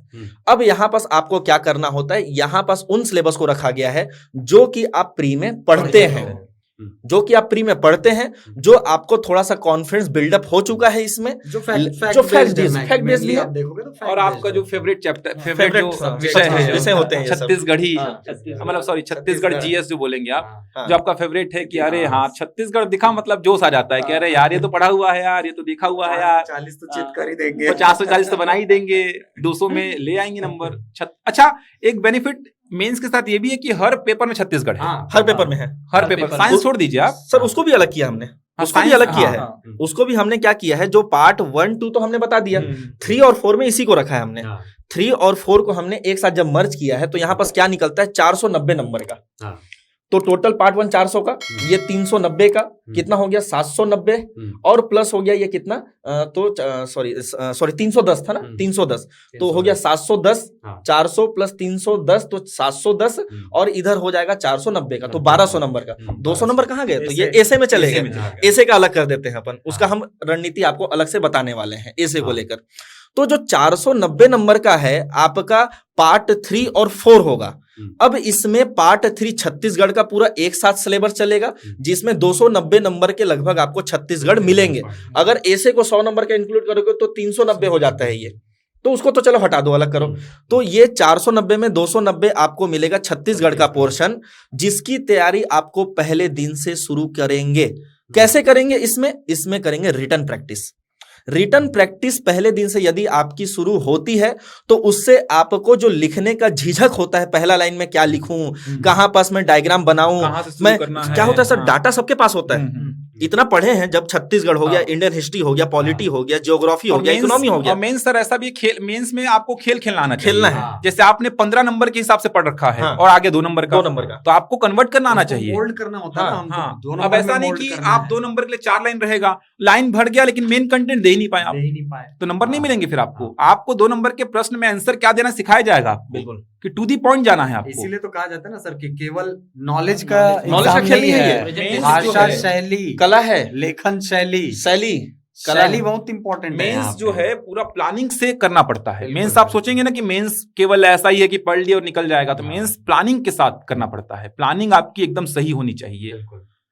अब यहाँ पर आपको क्या करना होता है, यहाँ पर उन सिलेबस को रखा गया है जो कि आप प्री में पढ़ते हैं, जो कि आप प्री में पढ़ते हैं, जो आपको थोड़ा सा कॉन्फिडेंस बिल्डअप हो चुका है इसमें, जो फैक्ट बेस्ड भी आप देखोगे तो, और आपका जो फेवरेट चैप्टर, फेवरेट जो विषय होते हैं छत्तीसगढ़ी, मतलब सॉरी छत्तीसगढ़ जीएस जो बोलेंगे आप, जो आपका फेवरेट है कि अरे हाँ छत्तीसगढ़ दिखा, मतलब जोश आ जाता है कि अरे यार ये तो पढ़ा हुआ है यार, ये तो देखा हुआ है यार, 40 तो चिट कर ही देंगे, 50-40 तो बना ही देंगे, 200 में ले आएंगे नंबर। अच्छा, एक बेनिफिट मेंस के साथ ये भी है कि हर पेपर में छत्तीसगढ़ है, हर पेपर में है, हर पेपर। साइंस छोड़ दीजिए आप सर, उसको भी अलग किया हमने, उसको भी अलग किया है। उसको भी हमने क्या किया है, जो पार्ट 1, 2 तो हमने बता दिया, 3 और 4 में इसी को रखा है हमने। 3 और 4 को हमने एक साथ जब मर्ज किया है तो यहाँ पास क्या निकलता है, 490 नंबर का। तो टोटल पार्ट 1 400 का, ये 390 का, कितना हो गया 790, और प्लस हो गया ये कितना, तो सॉरी 310 था ना, 310 तो हो गया 710, 400 प्लस 310 तो 710, और इधर हो जाएगा 490 का, तो 1200 नंबर का। 200 नंबर कहाँ गए, तो ये ऐसे में चले गए, ऐसे का अलग कर देते हैं अपन, उसका हम रणनीति आपको अलग से बताने वाले हैं ऐसे को लेकर। तो जो 490 नंबर का है आपका पार्ट 3 और 4 होगा। अब इसमें पार्ट 3 छत्तीसगढ़ का पूरा एक साथ सिलेबस चलेगा, जिसमें 290 नंबर के लगभग आपको छत्तीसगढ़ मिलेंगे। अगर ऐसे को 100 नंबर का इंक्लूड करोगे तो 390 हो जाता है ये, तो उसको तो चलो हटा दो, अलग करो। तो ये 490 में 290 आपको मिलेगा छत्तीसगढ़ का पोर्शन, जिसकी तैयारी आपको पहले दिन से शुरू करेंगे। कैसे करेंगे, इसमें करेंगे रिटन प्रैक्टिस। रिटन प्रैक्टिस पहले दिन से यदि आपकी शुरू होती है तो उससे आपको जो लिखने का झिझक होता है, पहला लाइन में क्या लिखूं, कहां पास मैं डायग्राम बनाऊं, मैं क्या होता है सर, डाटा सबके पास होता है, इतना पढ़े हैं, जब छत्तीसगढ़ हो गया, इंडियन हिस्ट्री हो गया, पॉलिटी हो गया, ज्योग्राफी हो गया, इकोनॉमी हो गया। मेंस सर ऐसा भी खेल, मेंस में आपको खेल खेलना आना चाहिए, खेलना है। जैसे आपने 15 नंबर के हिसाब से पढ़ रखा है और आगे 2 नंबर का, तो आपको कन्वर्ट करना आना चाहिए, मोल्ड करना होता है ना। अब ऐसा नहीं कि आप 2 नंबर के लिए 4 लाइन रहेगा, लाइन भर गया लेकिन मेन कंटेंट दे ही नहीं पाए आप, तो नंबर नहीं मिलेंगे फिर आपको। आपको 2 नंबर के प्रश्न में आंसर क्या देना सिखाया जाएगा, बिल्कुल कि टू दी पॉइंट जाना है आपको। इसीलिए तो कहा जाता है ना सर कि केवल नॉलेज का खेल नहीं है, भाषा शैली, कला है, लेखन शैली बहुत इंपॉर्टेंट है। मेंस जो है पूरा प्लानिंग से करना पड़ता है। मेंस आप सोचेंगे ना कि मेंस केवल ऐसा ही है कि पढ़ लिया और निकल जाएगा, तो मेंस प्लानिंग के साथ करना पड़ता है। प्लानिंग आपकी एकदम सही होनी चाहिए।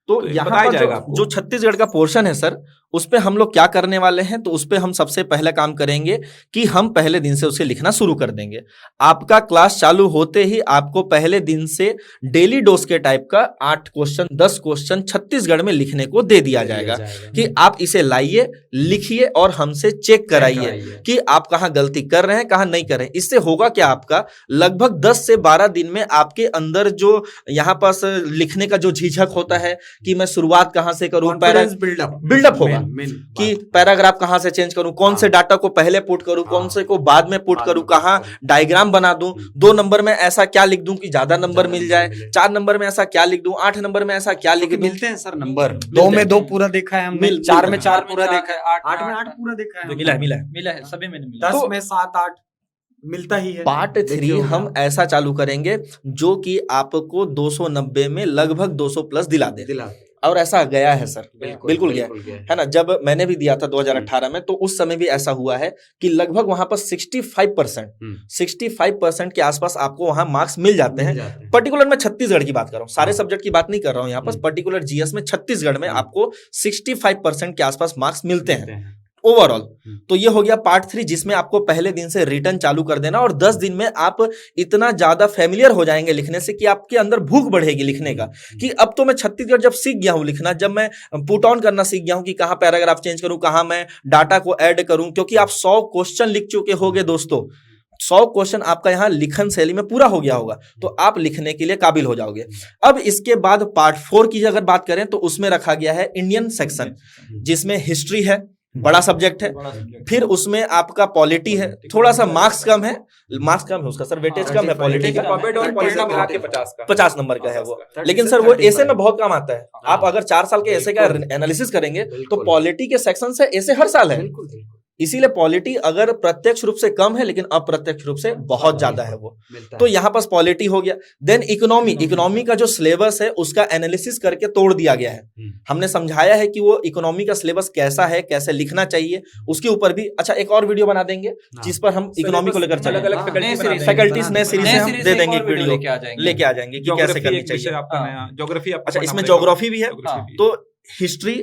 तो यहाँ पर जो छत्तीसगढ़ का पोर्शन है सर, उस पे हम लोग क्या करने वाले हैं, तो उस पे हम सबसे पहले काम करेंगे कि हम पहले दिन से उसे लिखना शुरू कर देंगे। आपका क्लास चालू होते ही आपको पहले दिन से डेली डोज के टाइप का 8 क्वेश्चन 10 क्वेश्चन छत्तीसगढ़ में लिखने को दे दिया जाएगा कि आप इसे लाइए, लिखिए और हमसे चेक कराइए कि आप कहाँ गलती कर रहे हैं, कहाँ नहीं कर रहे हैं। इससे होगा क्या, आपका लगभग 10 से 12 दिन में आपके अंदर जो यहाँ पास लिखने का जो झिझक होता है कि मैं शुरुआत कहाँ से करूं, बिल्डअप होगा कि पैराग्राफ कहां से चेंज करूं, कौन से डाटा को पहले पुट करूं, कौन से को बाद में पुट करूं, कहां डायग्राम बना दूं, 2 नंबर में ऐसा क्या लिख दूं कि ज्यादा नंबर मिल जाए, 4 नंबर में ऐसा क्या लिख दूं, 8 नंबर में ऐसा क्या लिख दूं। मिलते हैं सर नंबर, 2 में 2 पूरा देखा है हमने, 4 में 4 पूरा देखा है, 8 में 8 पूरा देखा है, मिला है सभी में मिला, 10 में 7 8 मिलता ही है। पार्ट 3 हम ऐसा चालू करेंगे जो कि आपको 290 में लगभग 200 प्लस दिला दे। और ऐसा गया है सर, बिल्कुल गया है ना। जब मैंने भी दिया था 2018 में, तो उस समय भी ऐसा हुआ है कि लगभग वहां पर 65% के आसपास आपको वहां मार्क्स मिल जाते हैं। पर्टिकुलर मैं छत्तीसगढ़ की बात कर रहा हूँ, सारे सब्जेक्ट की बात नहीं कर रहा हूँ यहाँ पर। पर्टिकुलर जीएस में छत्तीसगढ़ में आपको 65% के आसपास मार्क्स मिलते हैं ओवरऑल। तो ये हो गया पार्ट 3, जिसमें आपको पहले दिन से रिटर्न चालू कर देना, और 10 दिन में आप इतना ज्यादा फेमिलियर हो जाएंगे लिखने से कि आपके अंदर भूख बढ़ेगी लिखने का, कि अब तो मैं छत्तीसगढ़ जब सीख गया हूं लिखना, जब मैं पुट ऑन करना सीख गया हूं कि कहां पैराग्राफ चेंज करूं, कहां मैं डाटा को ऐड करूं, क्योंकि आप 100 क्वेश्चन लिख चुके होगे दोस्तों। 100 क्वेश्चन आपका यहाँ लिखन शैली में पूरा हो गया होगा, तो आप लिखने के लिए काबिल हो जाओगे। अब इसके बाद पार्ट 4 की अगर बात करें तो उसमें रखा गया है इंडियन सेक्शन, जिसमें हिस्ट्री है, बड़ा सब्जेक्ट है, फिर उसमें आपका पॉलिटी है, थोड़ा सा मार्क्स कम है उसका सर, वेटेज कम है पॉलिटी का, 50 नंबर का है वो, लेकिन सर वो ऐसे में बहुत काम आता है। आप अगर 4 साल के ऐसे का एनालिसिस करेंगे तो पॉलिटी के सेक्शन से ऐसे हर साल है, इसीलिए पॉलिटी अगर प्रत्यक्ष रूप से कम है लेकिन अप्रत्यक्ष रूप से बहुत ज्यादा है वो, तो यहाँ पास पॉलिटी हो गया। देन इकोनॉमी का जो सिलेबस है उसका एनालिसिस करके तोड़ दिया गया है। हमने समझाया है कि वो इकोनॉमी का सिलेबस कैसा है, कैसे लिखना चाहिए, उसके ऊपर भी अच्छा एक और वीडियो बना देंगे जिस पर हम इकोनॉमी को लेकर अलग अलग फैकल्टीज नए सीरीज से हम दे देंगे, एक वीडियो लेके आ जाएंगे कि कैसे करनी चाहिए। ज्योग्राफी, अच्छा इसमें ज्योग्राफी भी है, तो हिस्ट्री,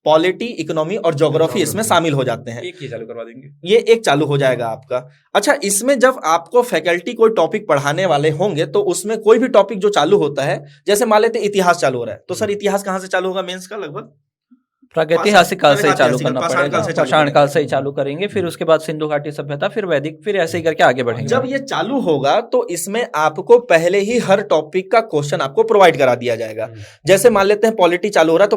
पॉलिटी, इकोनॉमी और ज्योग्राफी इसमें शामिल हो जाते हैं। एक ही चालू करवा देंगे, ये एक चालू हो जाएगा आपका। अच्छा इसमें जब आपको फैकल्टी कोई टॉपिक पढ़ाने वाले होंगे तो उसमें कोई भी टॉपिक जो चालू होता है, जैसे मान लेते इतिहास चालू हो रहा है, तो सर इतिहास कहाँ से चालू होगा मेंस का? लगभग प्रागैतिहासिक काल से ही चालू करना पड़ेगा, पाषाण काल से ही चालू करेंगे, फिर उसके बाद सिंधु घाटी सभ्यता, फिर वैदिक, फिर ऐसे ही करके आगे बढ़ेंगे। जब ये चालू होगा तो इसमें आपको पहले ही हर टॉपिक का क्वेश्चन आपको प्रोवाइड करा दिया जाएगा। जैसे मान लेते हैं पॉलिटी चालू हो रहा है तो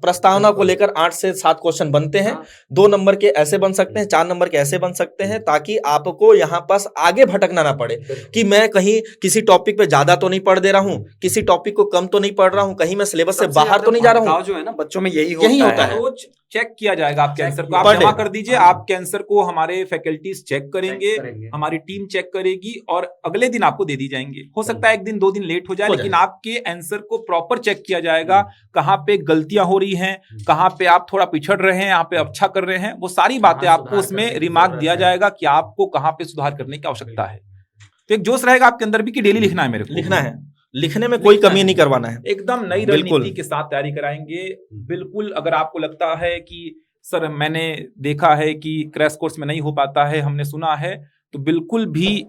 प्रस्तावना को लेकर 8 से 7 क्वेश्चन बनते हैं। 2 नंबर के ऐसे बन सकते हैं, 4 नंबर के ऐसे बन सकते हैं, ताकि आपको यहाँ पास आगे भटकना ना पड़े कि मैं कहीं किसी टॉपिक पे ज्यादा तो नहीं पढ़ दे रहा हूँ, किसी टॉपिक को कम तो नहीं पढ़ रहा हूँ, कहीं मैं सिलेबस से बाहर तो नहीं जा रहा हूँ। जो है ना बच्चों में यही होता है। रोज चेक किया जाएगा आपके आंसर को, आप जमा कर दीजिए, आपके आंसर को हमारे फैकल्टीज चेक करेंगे, हमारी टीम चेक करेगी और अगले दिन आपको दे दी जाएंगे। हो सकता है 1 दिन 2 दिन लेट हो जाए, लेकिन आपके आंसर को प्रॉपर चेक किया जाएगा, कहाँ पे गलतियां हो रही हैं, कहाँ पे आप थोड़ा पिछड़ रहे हैं, यहाँ पे अच्छा कर रहे हैं, वो सारी बातें आपको उसमें रिमार्क दिया जाएगा कि आपको कहाँ पे सुधार करने की आवश्यकता है। तो एक जोश रहेगा आपके अंदर भी कि डेली लिखना है, मेरे को लिखना है, लिखने में कोई कमी नहीं करवाना है। एकदम नई रणनीति के साथ तैयारी कराएंगे। बिल्कुल, अगर आपको लगता है कि सर मैंने देखा है कि क्रैश कोर्स में नहीं हो पाता है, हमने सुना है, तो बिल्कुल भी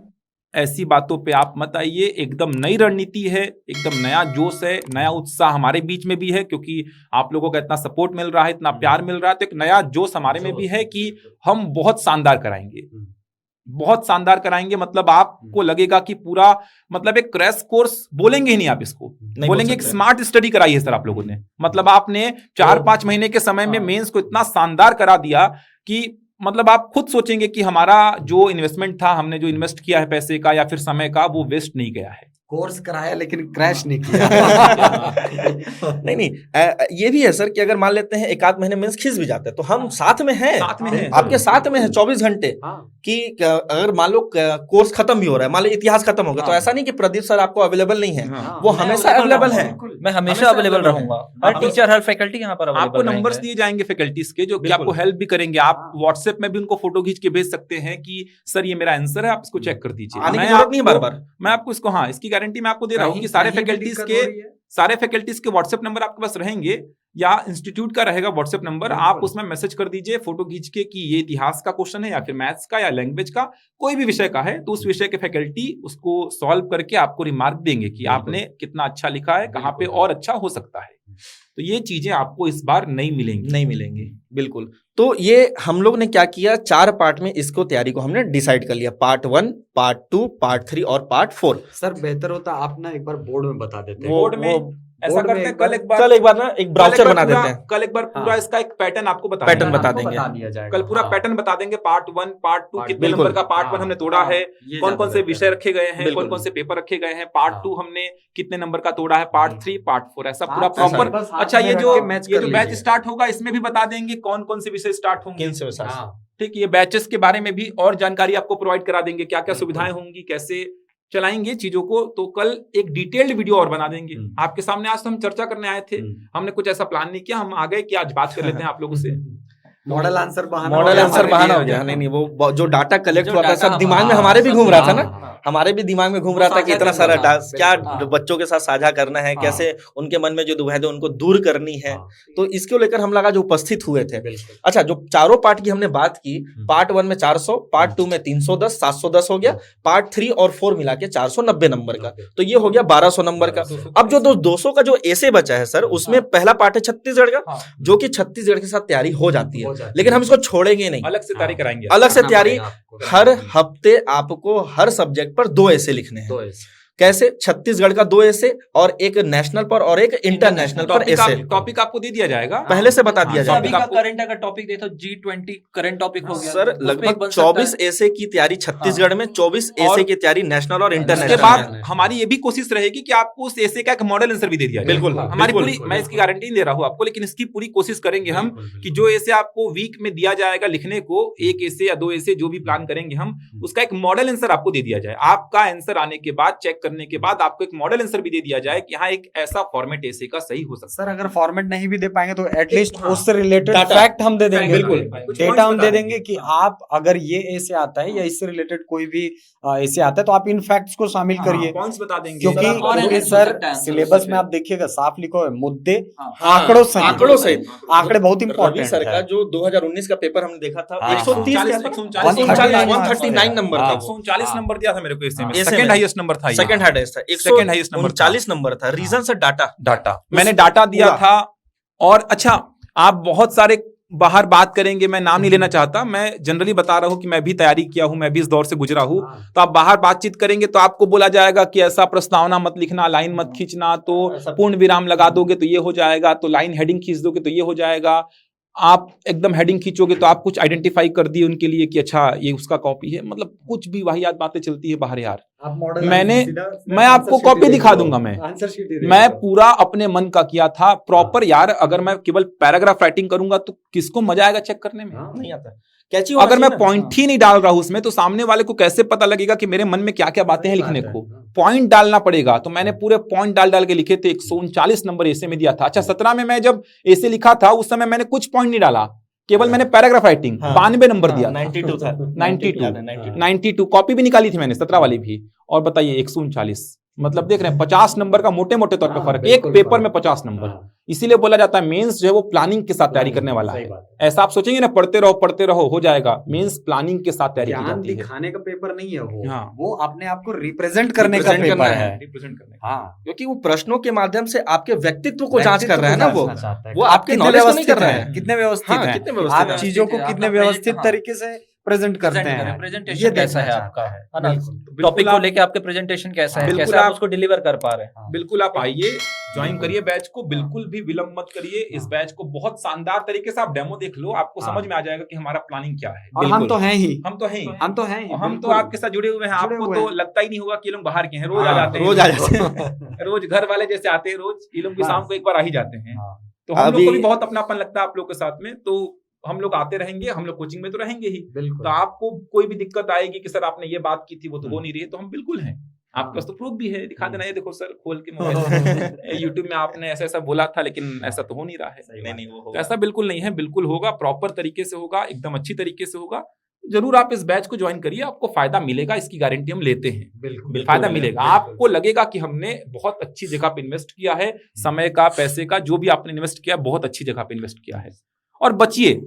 ऐसी बातों पे आप मत आइए। एकदम नई रणनीति है, एकदम नया जोश है, नया उत्साह हमारे बीच में भी है, क्योंकि आप लोगों का इतना सपोर्ट मिल रहा है, इतना प्यार मिल रहा है, तो एक नया जोश हमारे में भी है कि हम बहुत शानदार कराएंगे, बहुत शानदार कराएंगे। मतलब आपको लगेगा कि पूरा मतलब एक क्रैश कोर्स बोलेंगे ही नहीं, आप इसको बोलेंगे एक स्मार्ट स्टडी कराई है सर आप लोगों ने। मतलब आपने 4-5 महीने के समय में मेंस को इतना शानदार करा दिया कि मतलब आप खुद सोचेंगे कि हमारा जो इन्वेस्टमेंट था, हमने जो इन्वेस्ट किया है पैसे का या फिर समय का, वो वेस्ट नहीं गया है। कोर्स कराया लेकिन क्रैश नहीं किया। नहीं ये भी है सर कि अगर मान लेते हैं 1-8 महीने मेंस खिंच भी जाते हैं तो हम साथ में हैं, आपके साथ में है 24 घंटे कि अगर मान लो कोर्स खत्म भी हो रहा है, मान लो इतिहास खत्म हो गया, तो ऐसा नहीं कि प्रदीप सर आपको अवेलेबल नहीं है, वो हमेशा अवेलेबल है। मैं हमेशा अवेलेबल रहूंगा, हर टीचर हर फैकल्टी यहाँ पर आपको नंबर्स दिए जाएंगे फैकल्टीज के, जो कि आपको हेल्प भी करेंगे। आप व्हाट्सएप में भी उनको फोटो खींच के भेज सकते हैं कि सर ये मेरा आंसर है, आप इसको चेक कर दीजिए। मैं आपको इसको इसकी गारंटी मैं आपको दे रहा हूँ कि सारे फैकल्टीज के व्हाट्सएप नंबर आपके पास रहेंगे या इंस्टीट्यूट का रहेगा व्हाट्सएप नंबर, आप उसमें मैसेज कर दीजिए फोटो खींच के कि ये इतिहास का क्वेश्चन है या फिर मैथ्स का या लैंग्वेज का, कोई भी विषय का है, तो उस विषय के फैकल्टी उसको सॉल्व करके आपको रिमार्क देंगे कि आपने कितना अच्छा लिखा है, कहाँ पे और अच्छा हो सकता है। तो ये चीजें आपको इस बार नहीं मिलेंगी। बिल्कुल। तो ये हम लोग ने क्या किया, 4 पार्ट में इसको तैयारी को हमने डिसाइड कर लिया, पार्ट 1, पार्ट 2, पार्ट 3 और पार्ट 4। सर बेहतर होता आप ना एक बार बोर्ड में बता देते हैं। बोर्ड में ऐसा करते हैं, कल एक बार ना एक ब्राउचर बना देते हैं, कल एक बार पूरा इसका एक पैटर्न आपको बता देंगे, कल पूरा पैटर्न बता देंगे, पार्ट 1, पार्ट 2 कितने नंबर का पार्ट 1 हमने तोड़ा है, कौन कौन से विषय रखे गए हैं, कौन कौन से पेपर रखे गए हैं, पार्ट 2 हमने कितने नंबर का तोड़ा है, पार्ट 3, पार्ट 4, ऐसा पूरा प्रॉपर। अच्छा ये जो बैच स्टार्ट होगा इसमें भी बता देंगे कौन कौन से विषय स्टार्ट होंगे, ठीक, ये बैचेस के बारे में भी और जानकारी आपको प्रोवाइड करा देंगे, क्या क्या सुविधाएं होंगी, कैसे चलाएंगे चीजों को। तो कल एक डिटेल्ड वीडियो और बना देंगे आपके सामने। आज तो हम चर्चा करने आए थे, हमने कुछ ऐसा प्लान नहीं किया, हम आ गए कि आज बात कर लेते हैं आप लोगों से। मॉडल आंसर बहाना हो गया। नहीं वो जो डाटा कलेक्ट हुआ था सब दिमाग में हमारे भी घूम रहा था ना, हमारे भी दिमाग में घूम रहा था कि इतना सारा टास्क क्या बच्चों के साथ साझा करना है, कैसे उनके मन में जो दुविधा उनको दूर करनी है, तो इसको लेकर हम लगा जो उपस्थित हुए थे। अच्छा, जो चारों पार्ट की हमने बात की, पार्ट 1 में 400, पार्ट 2 में 310, 710 हो गया, पार्ट 3 और 4 मिला के 490 नंबर का, तो ये हो गया 1200 नंबर का। अब जो 200 का जो ऐसे बचा है सर, उसमें पहला पार्ट है छत्तीसगढ़ का, जो कि छत्तीसगढ़ के साथ तैयारी हो जाती है, लेकिन हम इसको छोड़ेंगे नहीं, अलग से तैयारी कराएंगे, अलग से तैयारी। हर हफ्ते आपको हर सब्जेक्ट पर 2 ऐसे लिखने हैं, कैसे? छत्तीसगढ़ का 2 ऐसे और एक नेशनल पर और एक इंटरनेशनल पर ऐसे। टॉपिक आपको दे दिया जाएगा, पहले से बता दिया अभी जाएगा। का करंट अगर टॉपिक दे तो G20 करंट टॉपिक हो गया सर लगभग 24 ऐसे की तैयारी छत्तीसगढ़ में, 24 ऐसे की तैयारी नेशनल और उसके इंटरनेशनल बाद में। हमारी ये भी कोशिश रहेगी कि आपको उस ऐसे का एक मॉडल आंसर भी दे दिया जाए। बिल्कुल, हमारी बिल्कुल, पूरी, मैं इसकी गारंटी नहीं दे रहा हूँ आपको, लेकिन इसकी पूरी कोशिश करेंगे हम कि जो ऐसे आपको वीक में दिया जाएगा लिखने को, एक ऐसे या 2 ऐसे जो भी प्लान करेंगे हम, उसका एक मॉडल आंसर आपको दे दिया जाए। आपका आंसर आने के बाद, चेक करने के बाद आपको एक मॉडल आंसर भी दे दिया जाए कि हाँ एक ऐसा फॉर्मेट ऐसे का सही हो सकता सर अगर फॉर्मेट नहीं भी दे पाएंगे तो एटलीस्ट हाँ, उससे रिलेटेड डाटा, फैक्ट हम दे देंगे। बिल्कुल, बिल्कुल। डेटा हम दे देंगे कि आप अगर ये ऐसे आता है या इससे रिलेटेड कोई भी ऐसे आता है तो आप इन फैक्ट्स को शामिल है। करिए। पॉइंट्स बता देंगे क्योंकि और क्योंकि enhance हो सर सकता है आंसर सिलेबस उससे। में आप देखिएगा साफ लिखो है मुद्दे हाँ। आंकड़ों सहित। आंकड़ों सहित। आंकड़े बहुत रवि इंपॉर्टेंट सर का है। जो 2019 का पेपर हमने देखा था, हाँ, 130 हाँ, क्या था? 139 नंबर था वो। 139 नंबर दिया था मेरे को ऐसे में, ऐसे सेकंड में। हाईएस्ट नंबर था ये। सेकंड हाईएस्ट था, Second highest number था। 139 नंबर था। Reason sir data. डाटा मैंने डाटा दिया पूरा। था। और अच्छा, आप बहुत सारे बाहर बात करेंगे, मैं नाम नहीं लेना चाहता, मैं जनरली बता रहा हूं कि मैं भी तैयारी किया हूं, मैं भी इस दौर से गुजरा हूं। तो आप बाहर बातचीत करेंगे तो आपको बोला जाएगा कि ऐसा प्रस्तावना मत लिखना, लाइन मत खींचना, तो पूर्ण विराम लगा दोगे तो ये हो जाएगा, तो लाइन हेडिंग खींच दोगे तो ये हो जाएगा। आप एकदम हेडिंग खींचोगे तो आप कुछ आइडेंटिफाई कर दिए उनके लिए कि अच्छा ये उसका कॉपी है। मतलब कुछ भी वाहियात बातें चलती है बाहर यार। मैं आपको कॉपी दिखा दूंगा। मैं पूरा अपने मन का किया था प्रॉपर यार। अगर मैं केवल पैराग्राफ राइटिंग करूंगा तो किसको मजा आएगा चेक करने में? नहीं आता। कैची अगर मैं पॉइंट ही नहीं डाल रहा हूं उसमें तो सामने वाले को कैसे पता लगेगा कि मेरे मन में क्या क्या बातें हैं लिखने को? पॉइंट डालना पड़ेगा। तो मैंने पूरे पॉइंट डाल डाल के लिखे थे। 139 नंबर ऐसे में दिया था। अच्छा 17 में मैं जब ऐसे लिखा था उस समय मैंने कुछ पॉइंट नहीं डाला, केवल मैंने पैराग्राफ राइटिंग 92 नंबर दिया। 92 था। 92 कॉपी भी निकाली थी मैंने 17 वाली भी। और बताइए 139, मतलब देख रहे हैं 50 नंबर का मोटे मोटे तौर पे फर्क, एक पेपर में 50 नंबर। इसीलिए बोला जाता है मेंस जो है वो प्लानिंग के साथ तैयारी करने वाला है। ऐसा आप सोचेंगे ना पढ़ते रहो हो जाएगा, मेंस प्लानिंग के साथ तैयारी की ज्ञान जाती है। दिखाने का पेपर नहीं है वो। हाँ। वो अपने आप को रिप्रेजेंट करने का Represent पेपर करना है। रिप्रेजेंट करने। हाँ, क्योंकि वो प्रश्नों के माध्यम से आपके व्यक्तित्व को जांच कर रहा है ना वो। वो आप आपके कितने knowledge को नहीं व्यवस्थित कर रहा हैं, है। कितने व्यवस्थित हाँ, हैं, कितने व्यवस्थित आप हैं। चीजों को आपका कितने present- व्यवस्थित हाँ। तरीके से प्रेजेंट करते हैं, प्रेजेंटेशन ये कैसा है देखना आपका, चाहता है ना? बिल्कुल टॉपिक को आप- लेके आपके प्रेजेंटेशन कैसा है, बिल्कुल कैसे आप आप- उसको डिलीवर कर पा रहे हैं। बिल्कुल आप आइए, ज्वाइन करिए बैच को, बिल्कुल भी विलंब मत करिए। इस बैच को बहुत शानदार तरीके से आप डेमो देख लो, आपको हाँ। समझ में आ जाएगा कि हमारा प्लानिंग क्या है। और हम तो हैं ही, हम तो हैं ही। हम तो हैं ही, हम तो बिल्कुल। आपके साथ जुड़े हुए हैं। जुड़े आपको हुए तो हैं। लगता ही नहीं होगा कि ये लोग बाहर के हैं, रोज आ हाँ, जाते हैं। रोज आ जाते हैं। रोज घर वाले जैसे आते हैं रोज, ये लोग भी बस। शाम को एक बार आ ही जाते हैं। हाँ। तो हम लोग अभी- को भी बहुत अपनापन लगता है आप लोग के साथ में। तो हम लोग आते रहेंगे, हम लोग कोचिंग में तो रहेंगे ही। बिल्कुल। तो आपको कोई भी दिक्कत आएगी कि सर आपने ये बात की थी वो तो हो नहीं रही है, तो हम बिल्कुल हैं। आपके पास तो प्रूफ भी है, दिखा देना, ये देखो सर खोल के मोबाइल यूट्यूब में आपने ऐसा ऐसा बोला था लेकिन ऐसा तो हो नहीं रहा है। नहीं वो तो ऐसा बिल्कुल नहीं है, बिल्कुल होगा, प्रॉपर तरीके से होगा, एकदम अच्छी तरीके से होगा। जरूर आप इस बैच को ज्वाइन करिए, आपको फायदा मिलेगा, इसकी गारंटी हम लेते हैं। बिल्कुल फायदा मिलेगा, आपको लगेगा कि हमने बहुत अच्छी जगह पे इन्वेस्ट किया है, समय का, पैसे का, जो भी आपने इन्वेस्ट किया बहुत अच्छी जगह पे इन्वेस्ट किया है। और बचिए,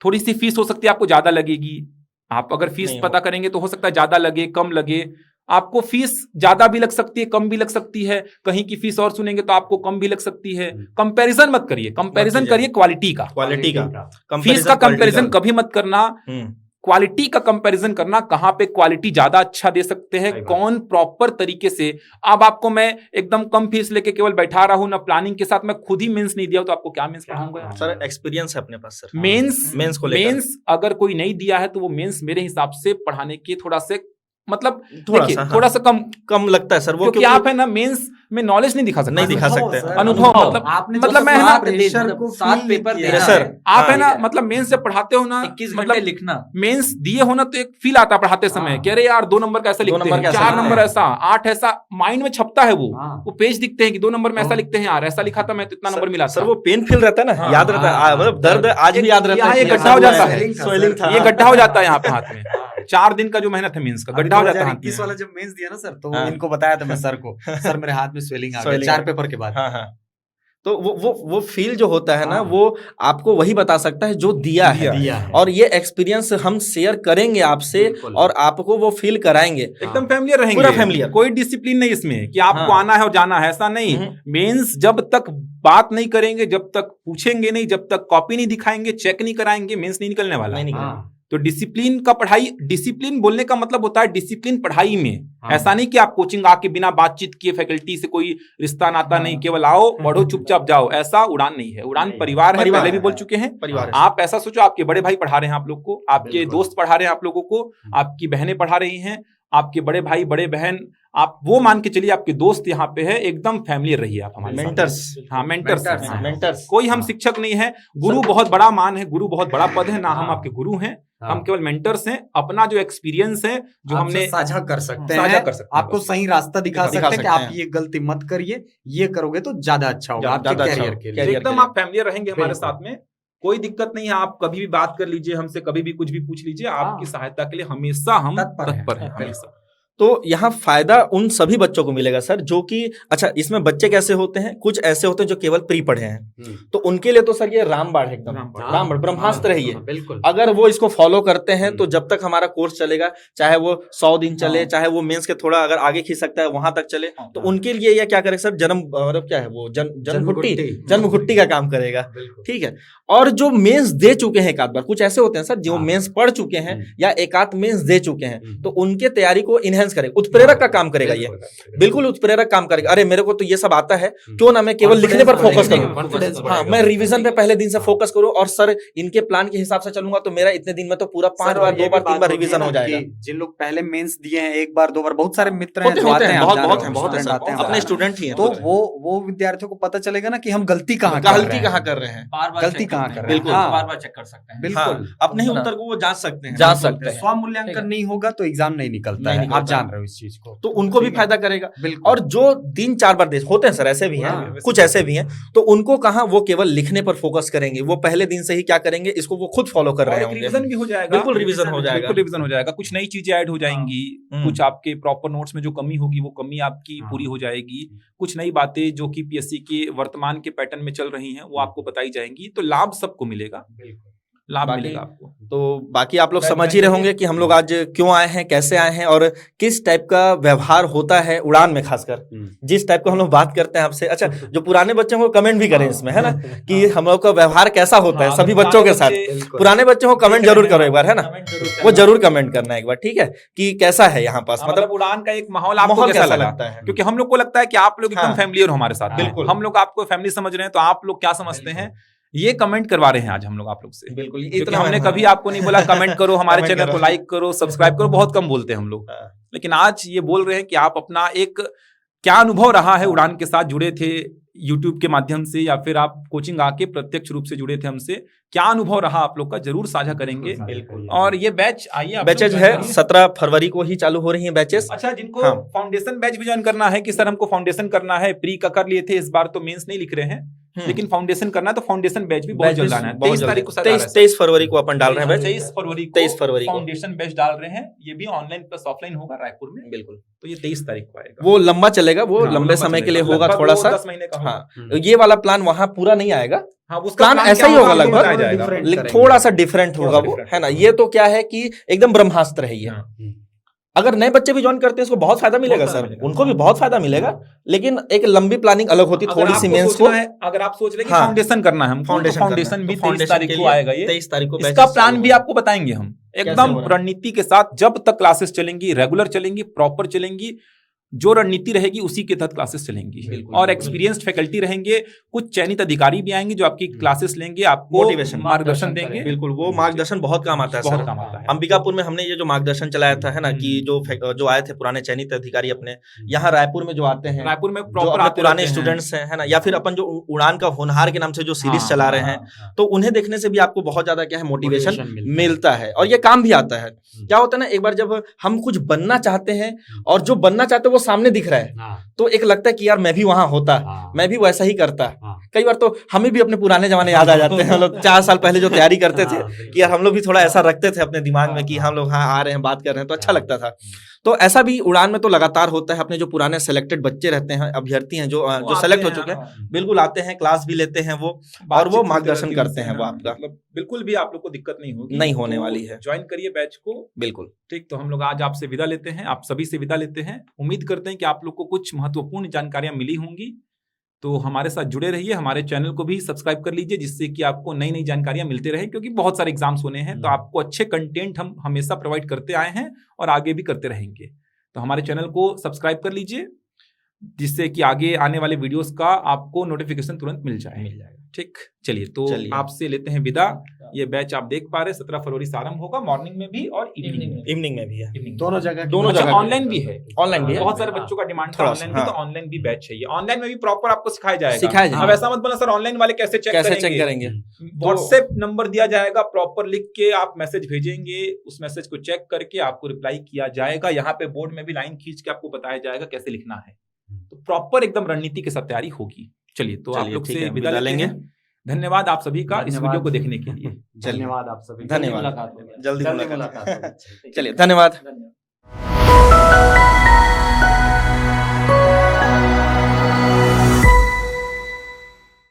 थोड़ी सी फीस हो सकती है आपको ज्यादा लगेगी। आप अगर फीस नहीं पता करेंगे तो हो सकता है ज्यादा लगे, कम लगे। आपको फीस ज्यादा भी लग सकती है, कम भी लग सकती है। कहीं की फीस और सुनेंगे तो आपको कम भी लग सकती है। कंपैरिजन मत करिए, कंपैरिजन कीजिए। करिए क्वालिटी का। क्वालिटी का फीस का कंपैरिजन कभी मत करना, हम्म, क्वालिटी का कंपैरिजन करना। कहां पे क्वालिटी ज्यादा अच्छा दे सकते हैं, सही बात। कौन प्रॉपर तरीके से। अब आपको मैं एकदम कम फीस लेके केवल बैठा रहा हूं ना, प्लानिंग के साथ मैं खुद ही मेंस नहीं दिया तो आपको क्या मेंस पढ़ाऊंगा यार? सर एक्सपीरियंस है अपने पास सर। मेंस को लेकर। मेंस अगर कोई नहीं दिया है तो वो मेंस मेरे हिसाब से पढ़ाने के थोड़ा से मतलब थोड़ा देखिए, सा, हाँ। थोड़ा सा कम लगता है सर वो, क्योंकि आप है ना मेंस में नॉलेज नहीं दिखा सकते। नहीं दिखा सकते। अनुभव मतलब मैं है ना, सात पेपर दिया है। सर, आप है ना हाँ। मतलब मेंस जब पढ़ाते हो ना, 21 मतलब घंटे लिखना, मेंस दिए हो ना तो एक फील आता है पढ़ाते समय कि अरे यार 2 नंबर का ऐसा लिखते नंबर हैं, का ऐसा 4 लिखते नंबर हैं। ऐसा, 8 ऐसा, माइंड में छपता है हाँ। वो पेज दिखते हैं कि 2 नंबर में ऐसा लिखते हैं, यार ऐसा लिखा था मैं तो इतना नंबर मिला सर था। वो पेन फील रहता है ना, हाँ, याद रहता है, हाँ, मतलब दर्द आज भी याद रहता यहाँ है। ये कि गड्ढा हो ऐसा जाता हुआ है, swelling था। ये गड्ढा हो जाता है यहाँ पे हाथ में। 4 दिन का जो मेहनत है मेंस का, गड्ढा हो जाता है हाथ 2021 में। वाला जब मेंस दिया ना सर, तो हाँ। इनको बताया था मैं सर को, सर मेरे हाथ में स्वेलिंग आ गया Swelling 4 आ- पेपर के बाद। हाँ हाँ। तो वो फील जो होता है ना, हाँ। वो आपको वही बता सकता है जो दिया है। दिया है। और ये एक्सपीरियंस हम शेयर करेंगे आपसे बिल्कुल। और आपको वो फील कराएंगे। एकदम फैमिलियर रहेंगे, पूरा familiar। कोई डिसिप्लिन नहीं इसमें कि आपको हाँ। आना है और जाना है, ऐसा नहीं। मेंस जब तक बात नहीं करेंगे, जब तक पूछेंगे नहीं, जब तक कॉपी नहीं दिखाएंगे, चेक नहीं कराएंगे, मेंस नहीं निकलने वाला। नहीं निकलेगा। हाँ। तो डिसिप्लिन का पढ़ाई, डिसिप्लिन बोलने का मतलब होता है डिसिप्लिन पढ़ाई में। हाँ। ऐसा नहीं कि आप कोचिंग आके बिना बातचीत किए फैकल्टी से कोई रिश्ता नाता नहीं, केवल आओ पढ़ो चुपचाप जाओ, ऐसा उड़ान नहीं है। उड़ान परिवार है, पहले भी बोल चुके हैं। परिवार आप ऐसा सोचो, आपके बड़े भाई पढ़ा रहे हैं आप लोग को, आपके दोस्त पढ़ा रहे हैं आप लोगों को, आपकी बहनें पढ़ा रही हैं, आपके बड़े भाई बड़े बहन, आप वो मान के चलिए आपके दोस्त यहाँ पे है, एकदम फैमिली रहिए आप हमारे मेंटर्स। हाँ मेंटर्स, मेंटर्स। कोई हम शिक्षक नहीं है। गुरु बहुत बड़ा मान है, गुरु बहुत बड़ा पद है ना, हम आपके गुरु हैं, हम केवल मेंटर्स हैं। अपना जो एक्सपीरियंस है जो हमने साझा कर सकते साझा हैं, कर सकते हैं, आपको सही रास्ता दिखा सकते हैं कि आप ये गलती मत करिए, ये करोगे तो ज्यादा अच्छा होगा आपके कैरियर के लिए। एकदम आप फैमिली रहेंगे हमारे साथ में, कोई दिक्कत नहीं है। आप कभी भी बात कर लीजिए हमसे, कभी भी कुछ भी पूछ लीजिए, आपकी सहायता के लिए हमेशा हम तत्पर हैं हमेशा। तो यहाँ फायदा उन सभी बच्चों को मिलेगा सर जो कि, अच्छा इसमें बच्चे कैसे होते हैं, कुछ ऐसे होते हैं जो केवल प्री पढ़े हैं, तो उनके लिए तो सर ये रामबाण है, एकदम रामबाण ब्रह्मास्त्र है ये। बिल्कुल, अगर वो इसको फॉलो करते हैं तो जब तक हमारा कोर्स चलेगा, चाहे वो 100 दिन चले, चाहे वो मेंस के थोड़ा अगर आगे खींच सकता है वहां तक चले, तो उनके लिए ये क्या करेगा सर, जन्म मतलब क्या है वो जन्म घुट्टी का काम करेगा। ठीक है। और जो मेंस दे चुके हैं एक आध बार, कुछ ऐसे होते हैं सर जो मेंस पढ़ चुके हैं या एक आध मेंस दे चुके हैं, तो उनके तैयारी को इनहेंस करेगा, उत्प्रेरक का काम करेगा ये, बिल्कुल उत्प्रेरक काम करेगा। अरे मेरे को तो ये सब आता है, क्यों ना मैं केवल लिखने पर फोकस करूं, हाँ मैं रिवीजन पे पहले दिन से फोकस करूं, और सर इनके प्लान के हिसाब से चलूंगा तो मेरा इतने दिन में तो पूरा 5 बार 2 बार 3 बार रिवीजन हो जाएगा। जिन लोग पहले मेंस दिए हैं 1 बार 2 बार, बहुत सारे मित्र हैं, अपने स्टूडेंट ही हैं, तो वो विद्यार्थियों को पता चलेगा ना कि हम गलती कहाँ कर रहे हैं, गलती कहाँ कर रहे हैं, बार चेक कर सकते हैं। बिल्कुल, अपने ही उत्तर को वो जांच सकते हैं, स्व मूल्यांकन नहीं होगा तो एग्जाम नहीं निकलता है, आप जान रहे हो इस चीज को, तो उनको भी फायदा करेगा। और जो 3-4 बार होते हैं सर, ऐसे भी हैं, कुछ ऐसे भी हैं, तो उनको कहाँ वो केवल लिखने पर फोकस करेंगे, वो पहले दिन से ही क्या करेंगे, इसको वो खुद फॉलो कर रहे होंगे। रिवीजन भी हो जाएगा, बिल्कुल रिवीजन हो जाएगा, बिल्कुल रिवीजन हो जाएगा। कुछ नई चीजें ऐड हो जाएंगी, कुछ आपके प्रॉपर नोट्स में जो कमी होगी वो कमी आपकी पूरी हो जाएगी, कुछ नई बातें जो कि पीएससी के वर्तमान के पैटर्न में चल रही हैं वो आपको बताई जाएंगी, तो लाभ सबको मिलेगा, लाभ मिलेगा आपको। तो बाकी आप लोग समझ ही रहे होंगे कि हम लोग आज क्यों आए हैं, कैसे आए हैं, और किस टाइप का व्यवहार होता है उड़ान में, खासकर जिस टाइप का हम लोग बात करते हैं आपसे। अच्छा, जो पुराने बच्चों को कमेंट भी करें इसमें, है ना, कि हम लोग का व्यवहार कैसा होता है सभी बच्चों के साथ। पुराने बच्चों को कमेंट जरूर करो एक बार, है ना, वो जरूर कमेंट करना एक बार, ठीक है, कि कैसा है यहाँ पास, मतलब उड़ान का एक माहौल आपको कैसा लगता है, क्योंकि हम लोग को लगता है कि आप लोग एकदम फैमिलियर हो हमारे साथ, बिल्कुल हम लोग आपको फैमिली समझ रहे हैं, तो आप लोग क्या समझते हैं ये कमेंट करवा रहे हैं आज हम लोग आप लोग से। बिल्कुल, क्योंकि हमने कभी आपको नहीं बोला कमेंट करो, हमारे चैनल को लाइक करो, सब्सक्राइब करो, बहुत कम बोलते हैं हम लोग, लेकिन आज ये बोल रहे हैं कि आप अपना एक क्या अनुभव रहा है उड़ान के साथ, जुड़े थे यूट्यूब के माध्यम से या फिर आप कोचिंग आके प्रत्यक्ष रूप से जुड़े थे हमसे, क्या अनुभव रहा आप लोग का जरूर साझा करेंगे। और ये बैच आइए, बैचेज है 17 फरवरी को ही चालू हो रही है बैचेस। अच्छा, जिनको फाउंडेशन बैच भी ज्वाइन करना है कि सर हमको फाउंडेशन करना है, प्री का कर लिए थे, इस बार तो मेंस नहीं लिख रहे हैं, लेकिन फाउंडेशन करना है, तो फाउंडेशन बैच भी बहुत जल्द आना है। 23 तारीख को 23 फरवरी को अपन डाल रहे हैं, 23 फरवरी को फाउंडेशन बैच डाल रहे हैं। ये भी ऑनलाइन प्लस ऑफलाइन होगा रायपुर में, बिल्कुल। तो ये 23 तारीख को आएगा, वो लंबा चलेगा, वो लंबे समय के लिए होगा, थोड़ा सा 10 महीने का। हाँ, ये वाला प्लान वहां पूरा नहीं आएगा, हाँ, उसका प्लान ऐसा ही होगा लगभग, थोड़ा सा डिफरेंट होगा वो, है ना। ये तो क्या है कि एकदम ब्रह्मास्त्र है ये। अगर नए बच्चे भी ज्वाइन करते हैं इसको बहुत फायदा मिलेगा सर, उनको भी बहुत फायदा मिलेगा, लेकिन एक लंबी प्लानिंग अलग होती है थोड़ी सी मेंस को। अगर आप सोच रहे हैं कि फाउंडेशन करना है हमको, फाउंडेशन भी 23 तारीख को आएगा, ये 23 तारीख को इसका प्लान भी आपको बताएंगे हम एकदम रणनीति के साथ। जब तक क्लासेस चलेंगी, रेगुलर चलेंगी, प्रॉपर चलेंगी, जो रणनीति रहेगी उसी के तहत क्लासेस चलेंगी, और एक्सपीरियंस्ड फैकल्टी रहेंगे, कुछ चयनित अधिकारी भी आएंगे जो आपकी क्लासेस लेंगे, आपको मोटिवेशन मार्गदर्शन देंगे। बिल्कुल, वो मार्गदर्शन बहुत काम आता है सर। अंबिकापुर में हमने ये जो मार्गदर्शन चलाया था, है ना, कि जो आए थे पुराने चयनित अधिकारी अपने, यहाँ रायपुर में जो आते हैं, रायपुर में प्रॉपर पुराने स्टूडेंट्स हैं, है ना, या फिर अपन जो उड़ान का होनहार के नाम से जो सीरीज चला रहे हैं, तो उन्हें देखने से भी आपको बहुत ज्यादा क्या है मोटिवेशन मिलता है, और ये काम भी आता है। क्या होता है ना, एक बार जब हम कुछ बनना चाहते हैं और जो बनना चाहते हैं वो सामने दिख रहा है, तो एक लगता है कि यार मैं भी वहां होता, मैं भी वैसा ही करता। कई बार तो हमें भी अपने पुराने जमाने याद आ जाते हैं, हम लोग 4 साल पहले जो तैयारी करते थे कि यार हम लोग भी थोड़ा ऐसा रखते थे अपने दिमाग में कि हम लोग हाँ आ रहे हैं, बात कर रहे हैं, तो अच्छा लगता था। तो ऐसा भी उड़ान में तो लगातार होता है। अपने जो पुराने सेलेक्टेड बच्चे रहते हैं, अभ्यर्थी हैं जो सेलेक्ट हो चुके हैं, बिल्कुल आते हैं, क्लास भी लेते हैं वो, और वो मार्गदर्शन करते हैं वो आपका। बिल्कुल भी आप लोग को दिक्कत नहीं होगी, नहीं होने वाली है। ज्वाइन करिए बैच को, बिल्कुल ठीक। तो हम लोग आज आपसे विदा लेते हैं, आप सभी से विदा लेते हैं। उम्मीद करते हैं कि आप लोग को कुछ महत्वपूर्ण जानकारियां मिली होंगी। तो हमारे साथ जुड़े रहिए, हमारे चैनल को भी सब्सक्राइब कर लीजिए, जिससे कि आपको नई नई जानकारियां मिलते रहे, क्योंकि बहुत सारे एग्जाम्स होने हैं। तो आपको अच्छे कंटेंट हम हमेशा प्रोवाइड करते आए हैं और आगे भी करते रहेंगे। तो हमारे चैनल को सब्सक्राइब कर लीजिए, जिससे कि आगे आने वाले वीडियोस का आपको नोटिफिकेशन तुरंत मिल जाएगा। ठीक, चलिए तो आपसे लेते हैं विदा। ये बैच आप देख पा रहे 17 फरवरी से आरंभ होगा, मॉर्निंग में भी और इवनिंग में भी है, दोनों जगह अच्छा ऑनलाइन भी है, ऑनलाइन भी है। बहुत सारे बच्चों का डिमांड था ऑनलाइन भी, तो ऑनलाइन भी बैच है। ऑनलाइन में भी प्रॉपर आपको सिखाया जाएगा। अब ऐसा मत बोलना सर ऑनलाइन वाले कैसे चेक करेंगे। व्हाट्सएप नंबर दिया जाएगा, प्रॉपर लिख के आप मैसेज भेजेंगे, उस मैसेज को चेक करके आपको रिप्लाई किया जाएगा। यहाँ पे बोर्ड में भी लाइन खींच के आपको बताया जाएगा कैसे लिखना है। तो प्रॉपर एकदम रणनीति के साथ तैयारी होगी। चलिए तो आप लोग से विदा लेंगे। धन्यवाद आप सभी का इस वीडियो को देखने के लिए। धन्यवाद आप सभी, धन्यवाद, जल्दी मुलाकात। मुलाकात। चलिए धन्यवाद।